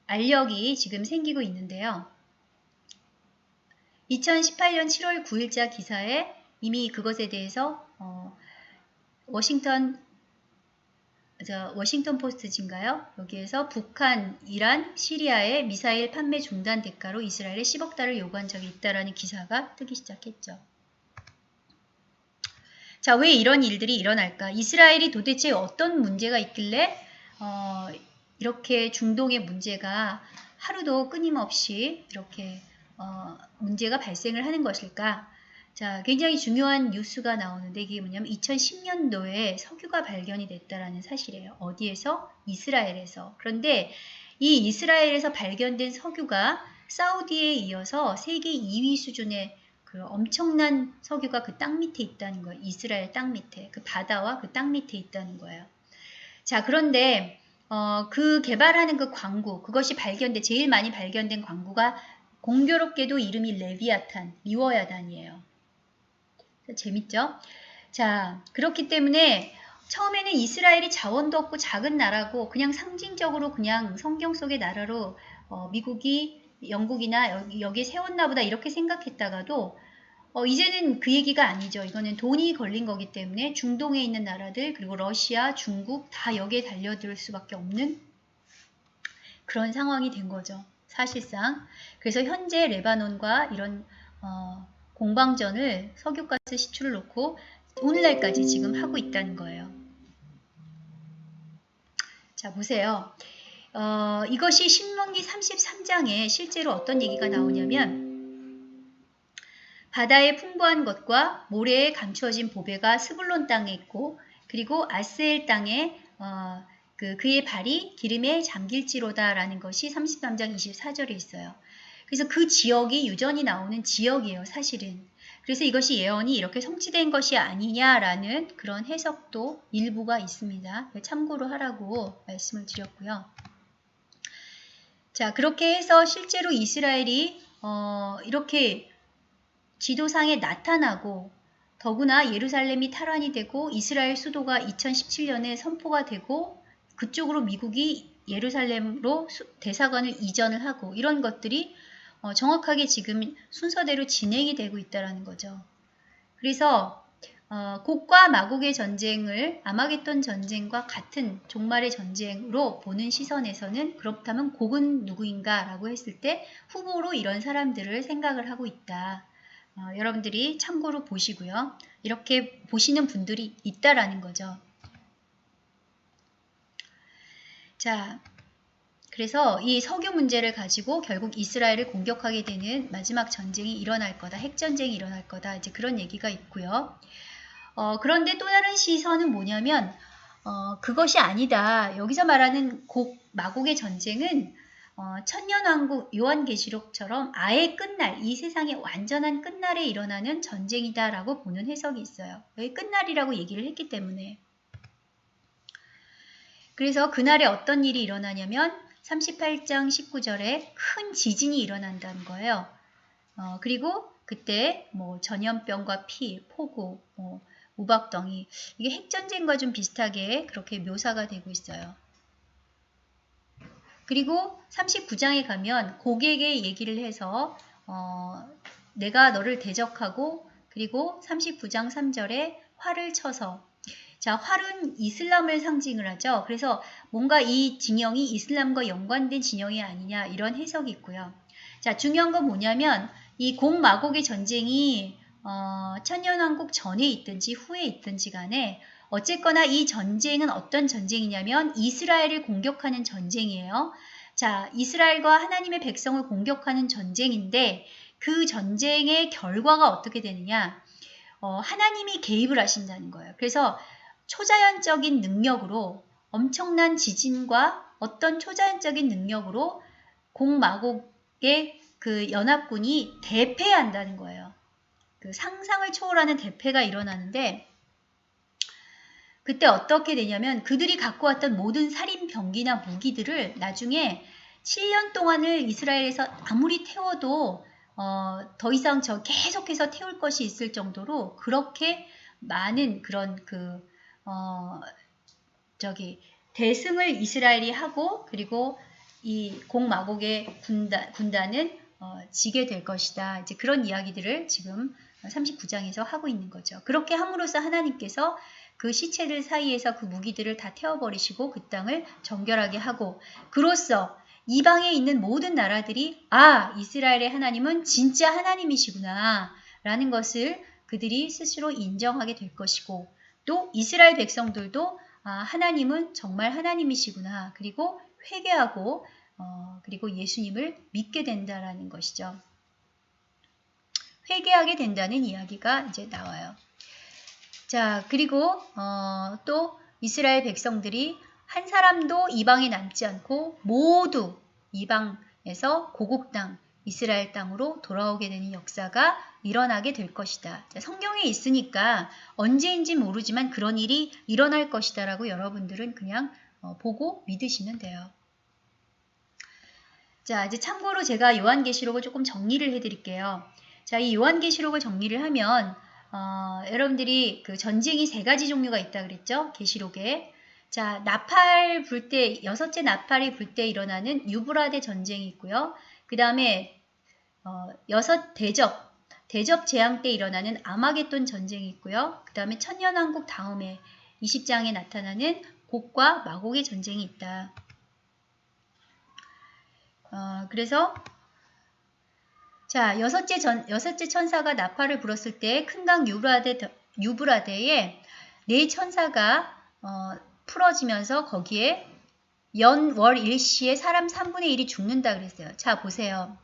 알력이 지금 생기고 있는데요. 2018년 7월 9일자 기사에 이미 그것에 대해서 워싱턴 포스트인가요? 여기에서 북한, 이란, 시리아의 미사일 판매 중단 대가로 이스라엘에 10억 달러를 요구한 적이 있다라는 기사가 뜨기 시작했죠. 자, 왜 이런 일들이 일어날까? 이스라엘이 도대체 어떤 문제가 있길래 이렇게 중동의 문제가 하루도 끊임없이 이렇게 문제가 발생을 하는 것일까? 자, 굉장히 중요한 뉴스가 나오는데 이게 뭐냐면 2010년도에 석유가 발견이 됐다라는 사실이에요. 어디에서? 이스라엘에서. 그런데 이 이스라엘에서 발견된 석유가 사우디에 이어서 세계 2위 수준의 그 엄청난 석유가 그 땅 밑에 있다는 거예요. 이스라엘 땅 밑에. 그 바다와 그 땅 밑에 있다는 거예요. 자, 그런데 그 개발하는 그 광구, 그것이 제일 많이 발견된 광구가 공교롭게도 이름이 레비아탄, 리워야단이에요. 재밌죠? 자, 그렇기 때문에 처음에는 이스라엘이 자원도 없고 작은 나라고 그냥 상징적으로 그냥 성경 속의 나라로 미국이 영국이나 여기에 세웠나 보다 이렇게 생각했다가도 이제는 그 얘기가 아니죠. 이거는 돈이 걸린 거기 때문에 중동에 있는 나라들 그리고 러시아, 중국 다 여기에 달려들 수밖에 없는 그런 상황이 된 거죠. 사실상. 그래서 현재 레바논과 이런 공방전을 석유가스 시출을 놓고 오늘날까지 지금 하고 있다는 거예요. 자, 보세요. 이것이 신명기 33장에 실제로 어떤 얘기가 나오냐면 바다의 풍부한 것과 모래에 감추어진 보배가 스불론 땅에 있고 그리고 아스엘 땅에 그의 발이 기름에 잠길지로다 라는 것이 33장 24절에 있어요. 그래서 그 지역이 유전이 나오는 지역이에요, 사실은. 그래서 이것이 예언이 이렇게 성취된 것이 아니냐라는 그런 해석도 일부가 있습니다. 참고로 하라고 말씀을 드렸고요. 자, 그렇게 해서 실제로 이스라엘이 이렇게 지도상에 나타나고 더구나 예루살렘이 탈환이 되고 이스라엘 수도가 2017년에 선포가 되고 그쪽으로 미국이 예루살렘으로 대사관을 이전을 하고 이런 것들이 정확하게 지금 순서대로 진행이 되고 있다는 거죠. 그래서 곡과 마곡의 전쟁을 아마겟돈 전쟁과 같은 종말의 전쟁으로 보는 시선에서는 그렇다면 곡은 누구인가 라고 했을 때 후보로 이런 사람들을 생각을 하고 있다. 여러분들이 참고로 보시고요. 이렇게 보시는 분들이 있다라는 거죠. 자, 그래서 이 석유 문제를 가지고 결국 이스라엘을 공격하게 되는 마지막 전쟁이 일어날 거다. 핵전쟁이 일어날 거다. 이제 그런 얘기가 있고요. 그런데 또 다른 시선은 뭐냐면 그것이 아니다. 여기서 말하는 마곡의 전쟁은 천년왕국 요한계시록처럼 아예 끝날, 이 세상의 완전한 끝날에 일어나는 전쟁이다라고 보는 해석이 있어요. 왜 끝날이라고 얘기를 했기 때문에. 그래서 그날에 어떤 일이 일어나냐면 38장 19절에 큰 지진이 일어난다는 거예요. 그리고 그때 뭐 전염병과 피, 폭우, 우박덩이, 이게 핵전쟁과 좀 비슷하게 그렇게 묘사가 되고 있어요. 그리고 39장에 가면 고객의 얘기를 해서 내가 너를 대적하고, 그리고 39장 3절에 활을 쳐서, 자, 활은 이슬람을 상징을 하죠. 그래서 뭔가 이 진영이 이슬람과 연관된 진영이 아니냐, 이런 해석이 있고요. 자, 중요한 건 뭐냐면 이 곡마곡의 전쟁이 천년왕국 전에 있든지 후에 있든지 간에 어쨌거나 이 전쟁은 어떤 전쟁이냐면 이스라엘을 공격하는 전쟁이에요. 자, 이스라엘과 하나님의 백성을 공격하는 전쟁인데 그 전쟁의 결과가 어떻게 되느냐? 하나님이 개입을 하신다는 거예요. 그래서 초자연적인 능력으로, 엄청난 지진과 어떤 초자연적인 능력으로 곡마곡의 그 연합군이 대패한다는 거예요. 그 상상을 초월하는 대패가 일어나는데 그때 어떻게 되냐면 그들이 갖고 왔던 모든 살인 병기나 무기들을 나중에 7년 동안을 이스라엘에서 아무리 태워도 더 이상 계속해서 태울 것이 있을 정도로 그렇게 많은 그런 대승을 이스라엘이 하고, 그리고 이 곡마곡의 군단은 지게 될 것이다. 이제 그런 이야기들을 지금 39장에서 하고 있는 거죠. 그렇게 함으로써 하나님께서 그 시체들 사이에서 그 무기들을 다 태워버리시고 그 땅을 정결하게 하고, 그로써 이방에 있는 모든 나라들이 이스라엘의 하나님은 진짜 하나님이시구나 라는 것을 그들이 스스로 인정하게 될 것이고, 또 이스라엘 백성들도 하나님은 정말 하나님이시구나, 그리고 회개하고 그리고 예수님을 믿게 된다라는 것이죠. 회개하게 된다는 이야기가 이제 나와요. 자, 그리고 또 이스라엘 백성들이 한 사람도 이방에 남지 않고 모두 이방에서 고국 땅, 이스라엘 땅으로 돌아오게 되는 역사가 일어나게 될 것이다. 자, 성경에 있으니까 언제인지 모르지만 그런 일이 일어날 것이다 라고 여러분들은 그냥 보고 믿으시면 돼요. 자, 이제 참고로 제가 요한계시록을 조금 정리를 해드릴게요. 자, 이 요한계시록을 정리를 하면 여러분들이 그 전쟁이 3가지 종류가 있다 그랬죠? 계시록에. 자, 나팔 불 때, 6째 나팔이 불 때 일어나는 유브라데 전쟁이 있고요. 그 다음에 6 대접 재앙 때 일어나는 아마겟돈 전쟁이 있고요. 그 다음에 천년왕국 다음에 20장에 나타나는 곡과 마곡의 전쟁이 있다. 그래서 자, 여섯째 천사가 나팔을 불었을 때 큰 강 유브라데에 4 천사가 풀어지면서 거기에 월 일시에 사람 3분의 1이 죽는다 그랬어요. 자, 보세요.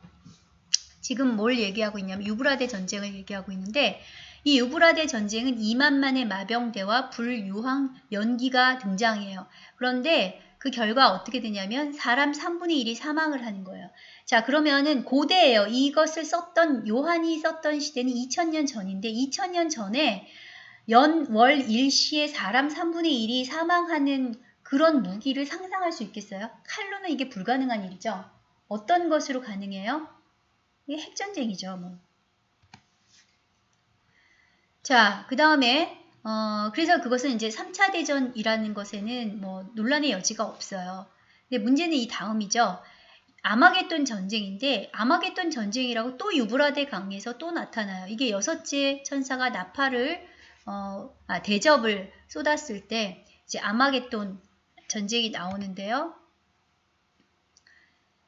지금 뭘 얘기하고 있냐면 유브라데 전쟁을 얘기하고 있는데 이 유브라데 전쟁은 2만만의 마병대와 불, 유황, 연기가 등장해요. 그런데 그 결과 어떻게 되냐면 사람 3분의 1이 사망을 하는 거예요. 자, 그러면은 고대예요. 이것을 썼던 요한이 썼던 시대는 2000년 전인데 2000년 전에 월 일시에 사람 3분의 1이 사망하는 그런 무기를 상상할 수 있겠어요? 칼로는 이게 불가능한 일이죠. 어떤 것으로 가능해요? 이게 핵전쟁이죠. 뭐. 자, 그 다음에 그래서 그것은 이제 3차 대전이라는 것에는 뭐 논란의 여지가 없어요. 근데 문제는 이 다음이죠. 아마겟돈 전쟁인데 아마겟돈 전쟁이라고 또 유브라데 강에서 또 나타나요. 이게 6째 천사가 나팔을 대접을 쏟았을 때 이제 아마겟돈 전쟁이 나오는데요.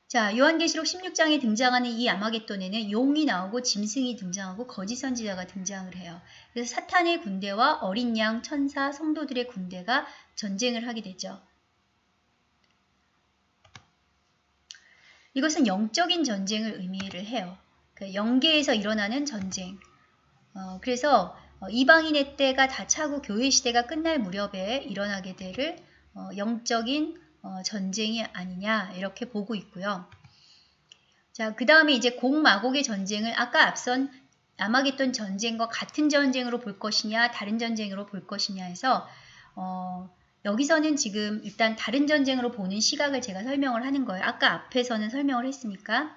자, 요한계시록 16장에 등장하는 이 아마겟돈에는 용이 나오고 짐승이 등장하고 거짓 선지자가 등장을 해요. 그래서 사탄의 군대와 어린 양, 천사, 성도들의 군대가 전쟁을 하게 되죠. 이것은 영적인 전쟁을 의미를 해요. 영계에서 일어나는 전쟁. 그래서 이방인의 때가 다 차고 교회 시대가 끝날 무렵에 일어나게 될 영적인 전쟁이 아니냐 이렇게 보고 있고요. 자, 그 다음에 이제 곡마곡의 전쟁을 아까 앞선 아마겟돈 전쟁과 같은 전쟁으로 볼 것이냐 다른 전쟁으로 볼 것이냐 해서 여기서는 지금 일단 다른 전쟁으로 보는 시각을 제가 설명을 하는 거예요. 아까 앞에서는 설명을 했으니까.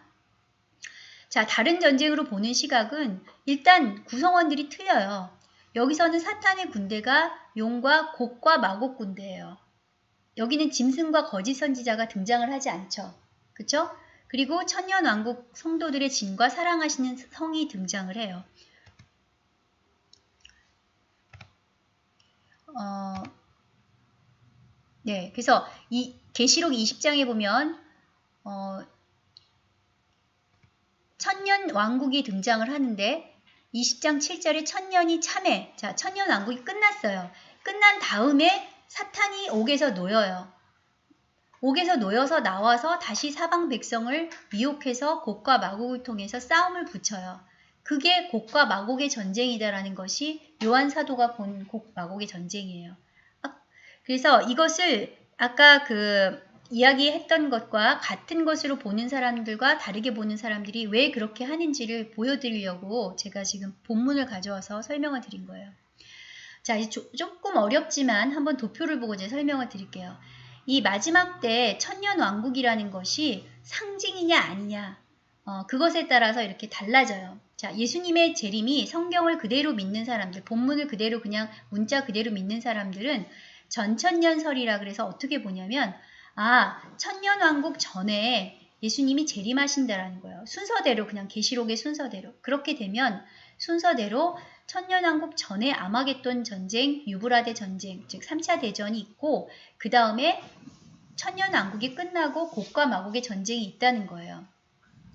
자, 다른 전쟁으로 보는 시각은 일단 구성원들이 틀려요. 여기서는 사탄의 군대가 용과 곡과 마곡 군대예요. 여기는 짐승과 거짓 선지자가 등장을 하지 않죠. 그쵸? 그리고 천년왕국 성도들의 진과 사랑하시는 성이 등장을 해요. 네, 그래서 이 계시록 20장에 보면 천년왕국이 등장을 하는데 20장 7절에 천년이 참해. 자, 천년왕국이 끝났어요. 끝난 다음에 사탄이 옥에서 놓여요. 옥에서 놓여서 나와서 다시 사방 백성을 미혹해서 곡과 마곡을 통해서 싸움을 붙여요. 그게 곡과 마곡의 전쟁이다라는 것이 요한 사도가 본 곡 마곡의 전쟁이에요. 그래서 이것을 아까 이야기했던 것과 같은 것으로 보는 사람들과 다르게 보는 사람들이 왜 그렇게 하는지를 보여드리려고 제가 지금 본문을 가져와서 설명을 드린 거예요. 자, 조금 어렵지만 한번 도표를 보고 이제 설명을 드릴게요. 이 마지막 때 천년왕국이라는 것이 상징이냐 아니냐 그것에 따라서 이렇게 달라져요. 자, 예수님의 재림이 성경을 그대로 믿는 사람들, 본문을 그대로 그냥 문자 그대로 믿는 사람들은 전천년설이라 그래서 어떻게 보냐면 천년왕국 전에 예수님이 재림하신다라는 거예요. 순서대로 그냥 계시록의 순서대로. 그렇게 되면 순서대로 천년왕국 전에 아마겟돈 전쟁, 유브라데 전쟁, 즉 3차 대전이 있고 그 다음에 천년왕국이 끝나고 곡과 마곡의 전쟁이 있다는 거예요.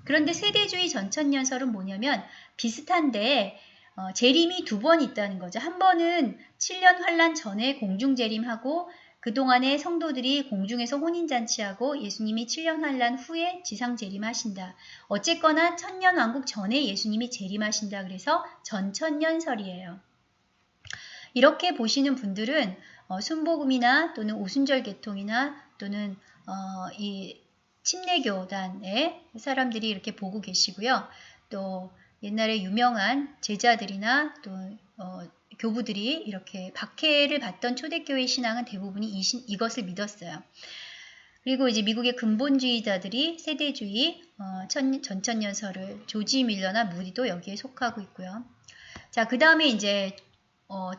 그런데 세대주의 전천년설은 뭐냐면 비슷한데 재림이 두 번 있다는 거죠. 한 번은 7년 환란 전에 공중재림하고 그동안에 성도들이 공중에서 혼인잔치하고 예수님이 7년 환란 후에 지상재림하신다. 어쨌거나 천년왕국 전에 예수님이 재림하신다. 그래서 전천년설이에요. 이렇게 보시는 분들은 순복음이나 또는 오순절 계통이나 또는 이 침례교단의 사람들이 이렇게 보고 계시고요. 또 옛날에 유명한 제자들이나 또 교부들이 이렇게 박해를 받던 초대교회 신앙은 대부분이 이것을 믿었어요. 그리고 이제 미국의 근본주의자들이 세대주의, 전천년설을 조지 밀러나 무디도 여기에 속하고 있고요. 자, 그 다음에 이제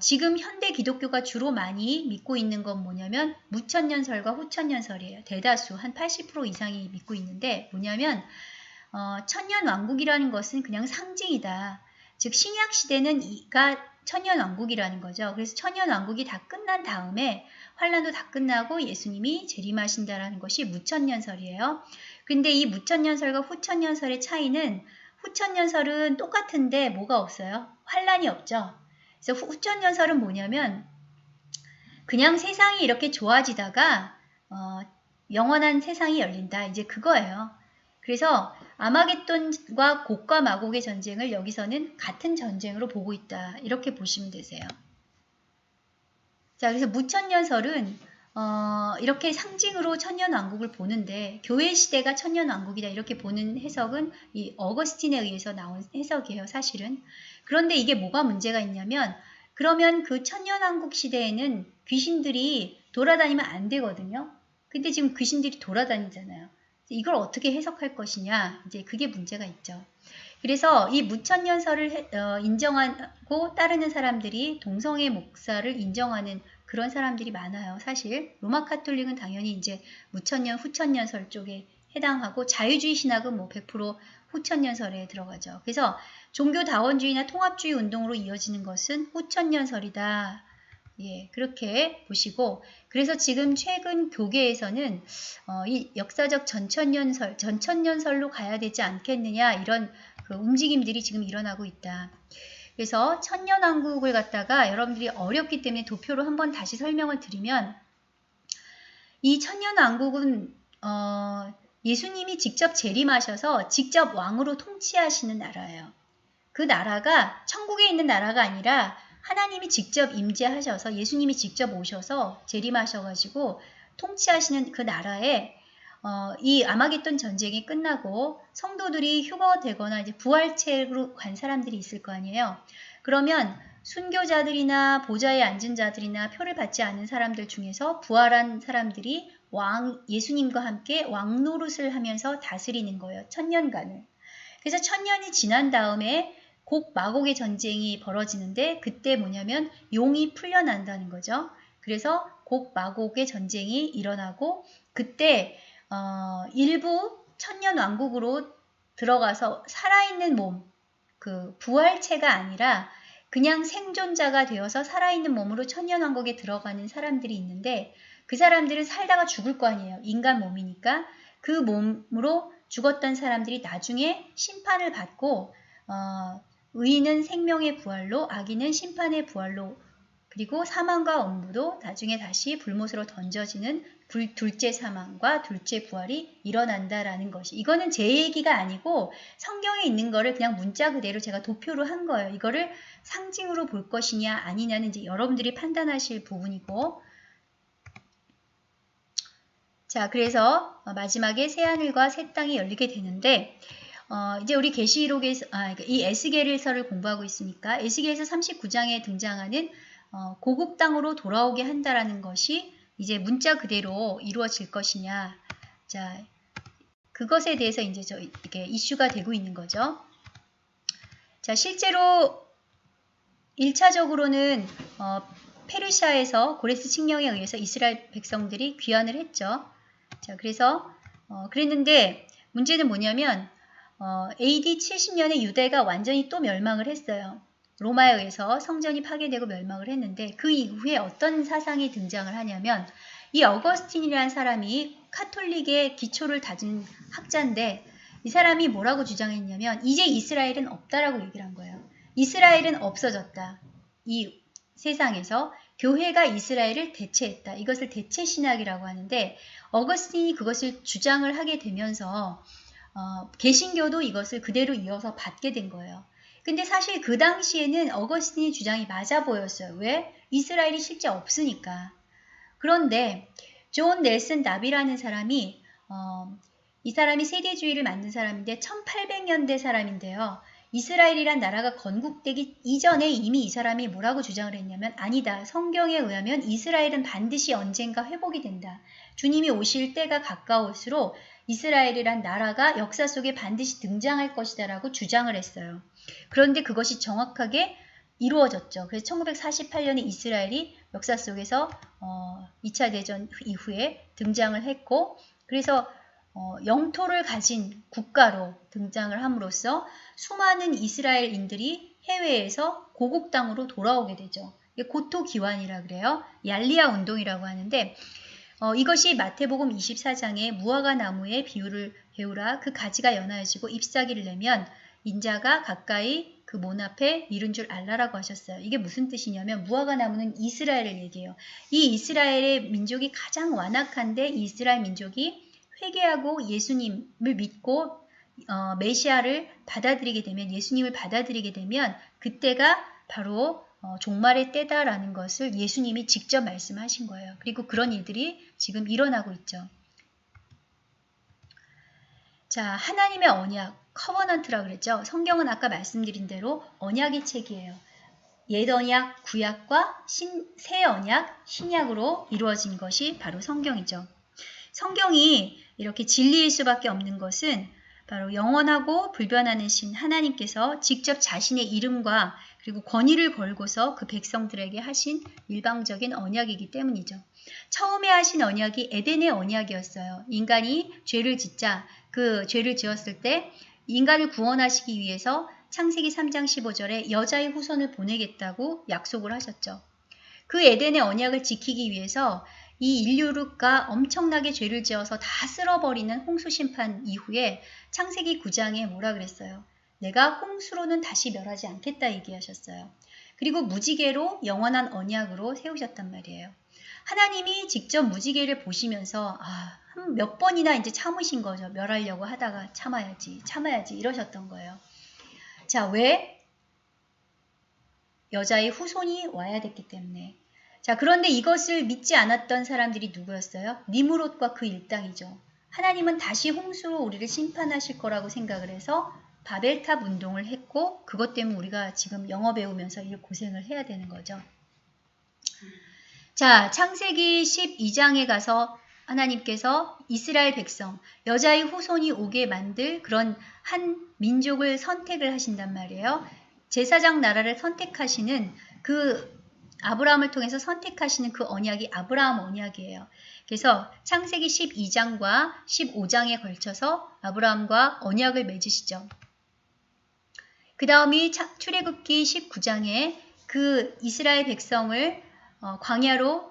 지금 현대 기독교가 주로 많이 믿고 있는 건 뭐냐면 무천년설과 후천년설이에요. 대다수 한 80% 이상이 믿고 있는데 뭐냐면 천년왕국이라는 것은 그냥 상징이다. 즉 신약시대는 천년왕국이라는 거죠. 그래서 천년왕국이 다 끝난 다음에 환란도 다 끝나고 예수님이 재림하신다라는 것이 무천년설이에요. 근데 이 무천년설과 후천년설의 차이는 후천년설은 똑같은데 뭐가 없어요? 환란이 없죠. 그래서 후천년설은 뭐냐면 그냥 세상이 이렇게 좋아지다가 영원한 세상이 열린다. 이제 그거예요. 그래서 아마겟돈과 곡과 마곡의 전쟁을 여기서는 같은 전쟁으로 보고 있다. 이렇게 보시면 되세요. 자, 그래서 무천년설은 이렇게 상징으로 천년왕국을 보는데 교회 시대가 천년왕국이다 이렇게 보는 해석은 이 어거스틴에 의해서 나온 해석이에요. 사실은. 그런데 이게 뭐가 문제가 있냐면 그러면 그 천년왕국 시대에는 귀신들이 돌아다니면 안 되거든요. 근데 지금 귀신들이 돌아다니잖아요. 이걸 어떻게 해석할 것이냐 이제 그게 문제가 있죠. 그래서 이 무천년설을 인정하고 따르는 사람들이 동성애 목사를 인정하는 그런 사람들이 많아요. 사실 로마 카톨릭은 당연히 이제 무천년 후천년설 쪽에 해당하고 자유주의 신학은 뭐 100% 후천년설에 들어가죠. 그래서 종교다원주의나 통합주의 운동으로 이어지는 것은 후천년설이다. 예, 그렇게 보시고 그래서 지금 최근 교계에서는 이 역사적 전천년설로 가야 되지 않겠느냐 이런 그 움직임들이 지금 일어나고 있다. 그래서 천년왕국을 갖다가 여러분들이 어렵기 때문에 도표로 한번 다시 설명을 드리면 이 천년왕국은 예수님이 직접 재림하셔서 직접 왕으로 통치하시는 나라예요. 그 나라가 천국에 있는 나라가 아니라 하나님이 직접 임재하셔서 예수님이 직접 오셔서 재림하셔가지고 통치하시는 그 나라에 이 아마겟돈 전쟁이 끝나고 성도들이 휴거되거나 이제 부활체로 간 사람들이 있을 거 아니에요. 그러면 순교자들이나 보좌에 앉은 자들이나 표를 받지 않은 사람들 중에서 부활한 사람들이 예수님과 함께 왕노릇을 하면서 다스리는 거예요. 1000년간을. 그래서 1000년이 지난 다음에 곡 마곡의 전쟁이 벌어지는데 그때 뭐냐면 용이 풀려난다는 거죠. 그래서 곡 마곡의 전쟁이 일어나고 그때 일부 1000년 왕국으로 들어가서 살아있는 몸, 그 부활체가 아니라 그냥 생존자가 되어서 살아있는 몸으로 1000년 왕국에 들어가는 사람들이 있는데 그 사람들은 살다가 죽을 거 아니에요. 인간 몸이니까. 그 몸으로 죽었던 사람들이 나중에 심판을 받고 의인은 생명의 부활로 악인은 심판의 부활로 그리고 사망과 엄부도 나중에 다시 불못으로 던져지는 둘째 사망과 둘째 부활이 일어난다라는 것이 이거는 제 얘기가 아니고 성경에 있는 거를 그냥 문자 그대로 제가 도표로 한 거예요. 이거를 상징으로 볼 것이냐 아니냐는 이제 여러분들이 판단하실 부분이고 자 그래서 마지막에 새하늘과 새 땅이 열리게 되는데 이제 우리 계시록에서 이 에스겔서를 공부하고 있으니까 에스겔서 39장에 등장하는 고국 땅으로 돌아오게 한다라는 것이 이제 문자 그대로 이루어질 것이냐. 자, 그것에 대해서 이제 이렇게 이슈가 되고 있는 거죠. 자, 실제로 1차적으로는 페르시아에서 고레스 칙령에 의해서 이스라엘 백성들이 귀환을 했죠. 자, 그래서 그랬는데 문제는 뭐냐면 AD 70년에 유대가 완전히 또 멸망을 했어요. 로마에 의해서 성전이 파괴되고 멸망을 했는데 그 이후에 어떤 사상이 등장을 하냐면 이 어거스틴이라는 사람이 카톨릭의 기초를 다진 학자인데 이 사람이 뭐라고 주장했냐면 이제 이스라엘은 없다라고 얘기를 한 거예요. 이스라엘은 없어졌다. 이 세상에서 교회가 이스라엘을 대체했다. 이것을 대체신학이라고 하는데 어거스틴이 그것을 주장을 하게 되면서 개신교도 이것을 그대로 이어서 받게 된 거예요. 근데 사실 그 당시에는 어거스틴의 주장이 맞아 보였어요. 왜? 이스라엘이 실제 없으니까. 그런데 존 넬슨 나비라는 사람이 이 사람이 세대주의를 만든 사람인데 1800년대 사람인데요. 이스라엘이란 나라가 건국되기 이전에 이미 이 사람이 뭐라고 주장을 했냐면 아니다. 성경에 의하면 이스라엘은 반드시 언젠가 회복이 된다. 주님이 오실 때가 가까울수록 이스라엘이란 나라가 역사 속에 반드시 등장할 것이다 라고 주장을 했어요. 그런데 그것이 정확하게 이루어졌죠. 그래서 1948년에 이스라엘이 역사 속에서 2차 대전 이후에 등장을 했고 그래서 영토를 가진 국가로 등장을 함으로써 수많은 이스라엘인들이 해외에서 고국 땅으로 돌아오게 되죠. 이게 고토기환이라 그래요. 얄리아 운동이라고 하는데 이것이 마태복음 24장에 무화과 나무의 비유를 배우라 그 가지가 연하여지고 잎사귀를 내면 인자가 가까이 그 문 앞에 이른 줄 알라라고 하셨어요. 이게 무슨 뜻이냐면 무화과 나무는 이스라엘을 얘기해요. 이 이스라엘의 민족이 가장 완악한데 이 이스라엘 민족이 회개하고 예수님을 믿고 메시아를 받아들이게 되면 예수님을 받아들이게 되면 그때가 바로 종말의 때다라는 것을 예수님이 직접 말씀하신 거예요. 그리고 그런 일들이 지금 일어나고 있죠. 자, 하나님의 언약, 커버넌트라고 그랬죠. 성경은 아까 말씀드린 대로 언약의 책이에요. 옛 언약, 구약과 새 언약, 신약으로 이루어진 것이 바로 성경이죠. 성경이 이렇게 진리일 수밖에 없는 것은 바로 영원하고 불변하는 신 하나님께서 직접 자신의 이름과 그리고 권위를 걸고서 그 백성들에게 하신 일방적인 언약이기 때문이죠. 처음에 하신 언약이 에덴의 언약이었어요. 인간이 죄를 짓자 그 죄를 지었을 때 인간을 구원하시기 위해서 창세기 3장 15절에 여자의 후손을 보내겠다고 약속을 하셨죠. 그 에덴의 언약을 지키기 위해서 이 인류가 엄청나게 죄를 지어서 다 쓸어버리는 홍수 심판 이후에 창세기 9장에 뭐라 그랬어요? 내가 홍수로는 다시 멸하지 않겠다 얘기하셨어요. 그리고 무지개로 영원한 언약으로 세우셨단 말이에요. 하나님이 직접 무지개를 보시면서 몇 번이나 이제 참으신 거죠. 멸하려고 하다가 참아야지 이러셨던 거예요. 자, 왜? 여자의 후손이 와야 됐기 때문에. 자, 그런데 이것을 믿지 않았던 사람들이 누구였어요? 니므롯과 그 일당이죠. 하나님은 다시 홍수로 우리를 심판하실 거라고 생각을 해서 바벨탑 운동을 했고, 그것 때문에 우리가 지금 영어 배우면서 이 고생을 해야 되는 거죠. 자, 창세기 12장에 가서 하나님께서 이스라엘 백성, 여자의 후손이 오게 만들 그런 한 민족을 선택을 하신단 말이에요. 제사장 나라를 선택하시는 그 아브라함을 통해서 선택하시는 그 언약이 아브라함 언약이에요. 그래서 창세기 12장과 15장에 걸쳐서 아브라함과 언약을 맺으시죠. 그 다음이 출애굽기 19장에 그 이스라엘 백성을 광야로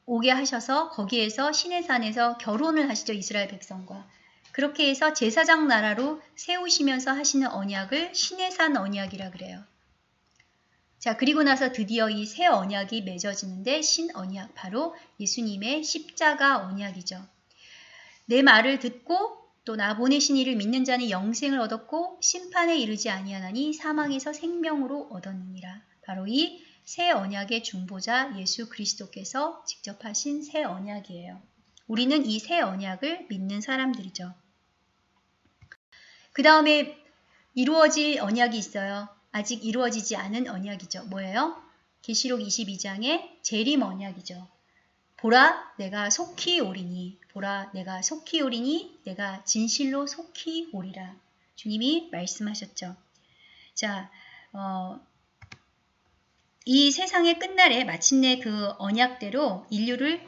오게 하셔서 거기에서 시내산에서 결혼을 하시죠. 이스라엘 백성과. 그렇게 해서 제사장 나라로 세우시면서 하시는 언약을 시내산 언약이라 그래요. 자, 그리고 나서 드디어 이 새 언약이 맺어지는데 신언약, 바로 예수님의 십자가 언약이죠. 내 말을 듣고 또 나 보내신 이를 믿는 자는 영생을 얻었고 심판에 이르지 아니하나니 사망에서 생명으로 얻었느니라. 바로 이 새 언약의 중보자 예수 그리스도께서 직접 하신 새 언약이에요. 우리는 이 새 언약을 믿는 사람들이죠. 그 다음에 이루어질 언약이 있어요. 아직 이루어지지 않은 언약이죠. 뭐예요? 계시록 22장의 재림 언약이죠. 보라 내가 속히 오리니, 보라 내가 속히 오리니, 내가 진실로 속히 오리라. 주님이 말씀하셨죠. 자, 이 세상의 끝날에 마침내 그 언약대로 인류를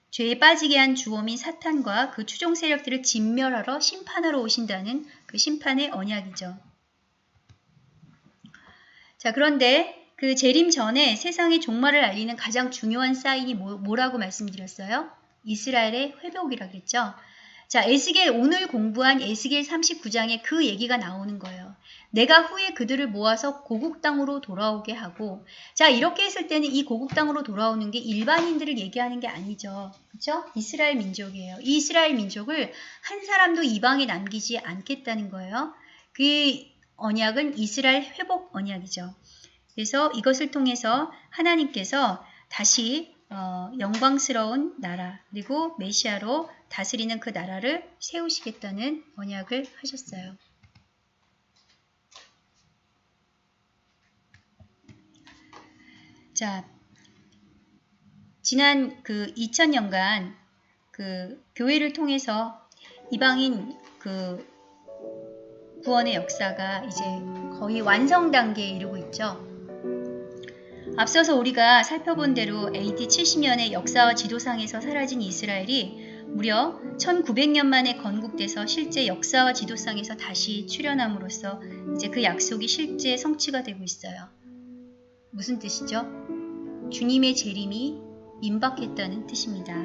죄에 빠지게 한 주범인 사탄과 그 추종 세력들을 진멸하러 심판하러 오신다는 그 심판의 언약이죠. 자, 그런데 그 재림 전에 세상의 종말을 알리는 가장 중요한 사인이 뭐라고 말씀드렸어요? 이스라엘의 회복이라고 그랬죠. 자, 에스겔, 오늘 공부한 에스겔 39장에 그 얘기가 나오는 거예요. 내가 후에 그들을 모아서 고국 땅으로 돌아오게 하고, 자, 이렇게 했을 때는 이 고국 땅으로 돌아오는 게 일반인들을 얘기하는 게 아니죠. 그렇죠? 이스라엘 민족이에요. 이 이스라엘 민족을 한 사람도 이방에 남기지 않겠다는 거예요. 그 언약은 이스라엘 회복 언약이죠. 그래서 이것을 통해서 하나님께서 다시 영광스러운 나라, 그리고 메시아로 다스리는 그 나라를 세우시겠다는 언약을 하셨어요. 자, 지난 그 2000년간 그 교회를 통해서 이방인 그 구원의 역사가 이제 거의 완성 단계에 이르고 있죠. 앞서서 우리가 살펴본 대로 AD 70년의 역사와 지도상에서 사라진 이스라엘이 무려 1900년 만에 건국돼서 실제 역사와 지도상에서 다시 출현함으로써 이제 그 약속이 실제 성취가 되고 있어요. 무슨 뜻이죠? 주님의 재림이 임박했다는 뜻입니다.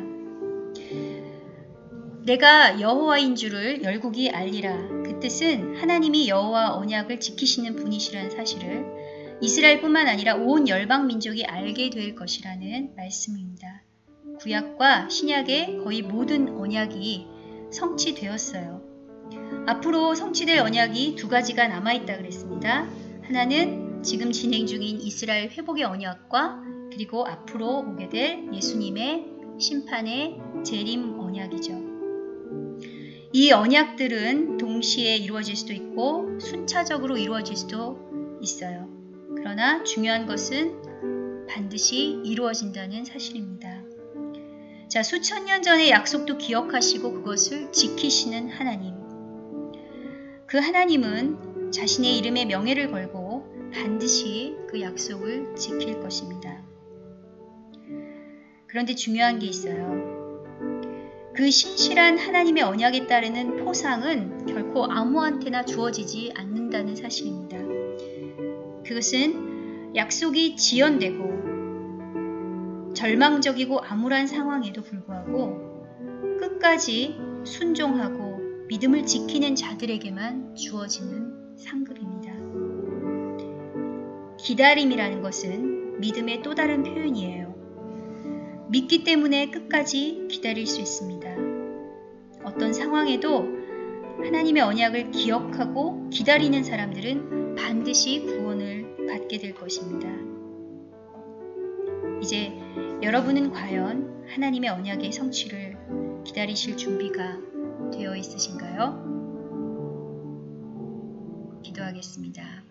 내가 여호와인 줄을 열국이 알리라. 그 뜻은 하나님이 여호와 언약을 지키시는 분이시라는 사실을 이스라엘뿐만 아니라 온 열방 민족이 알게 될 것이라는 말씀입니다. 구약과 신약의 거의 모든 언약이 성취되었어요. 앞으로 성취될 언약이 두 가지가 남아있다 그랬습니다. 하나는 지금 진행 중인 이스라엘 회복의 언약과 그리고 앞으로 오게 될 예수님의 심판의 재림 언약이죠. 이 언약들은 동시에 이루어질 수도 있고 순차적으로 이루어질 수도 있어요. 그러나 중요한 것은 반드시 이루어진다는 사실입니다. 자, 수천 년 전의 약속도 기억하시고 그것을 지키시는 하나님. 그 하나님은 자신의 이름에 명예를 걸고 반드시 그 약속을 지킬 것입니다. 그런데 중요한 게 있어요. 그 신실한 하나님의 언약에 따르는 포상은 결코 아무한테나 주어지지 않는다는 사실입니다. 그것은 약속이 지연되고 절망적이고 암울한 상황에도 불구하고 끝까지 순종하고 믿음을 지키는 자들에게만 주어지는 상급입니다. 기다림이라는 것은 믿음의 또 다른 표현이에요. 믿기 때문에 끝까지 기다릴 수 있습니다. 어떤 상황에도 하나님의 언약을 기억하고 기다리는 사람들은 반드시 구원을 받게 될 것입니다. 이제 여러분은 과연 하나님의 언약의 성취를 기다리실 준비가 되어 있으신가요? 기도하겠습니다.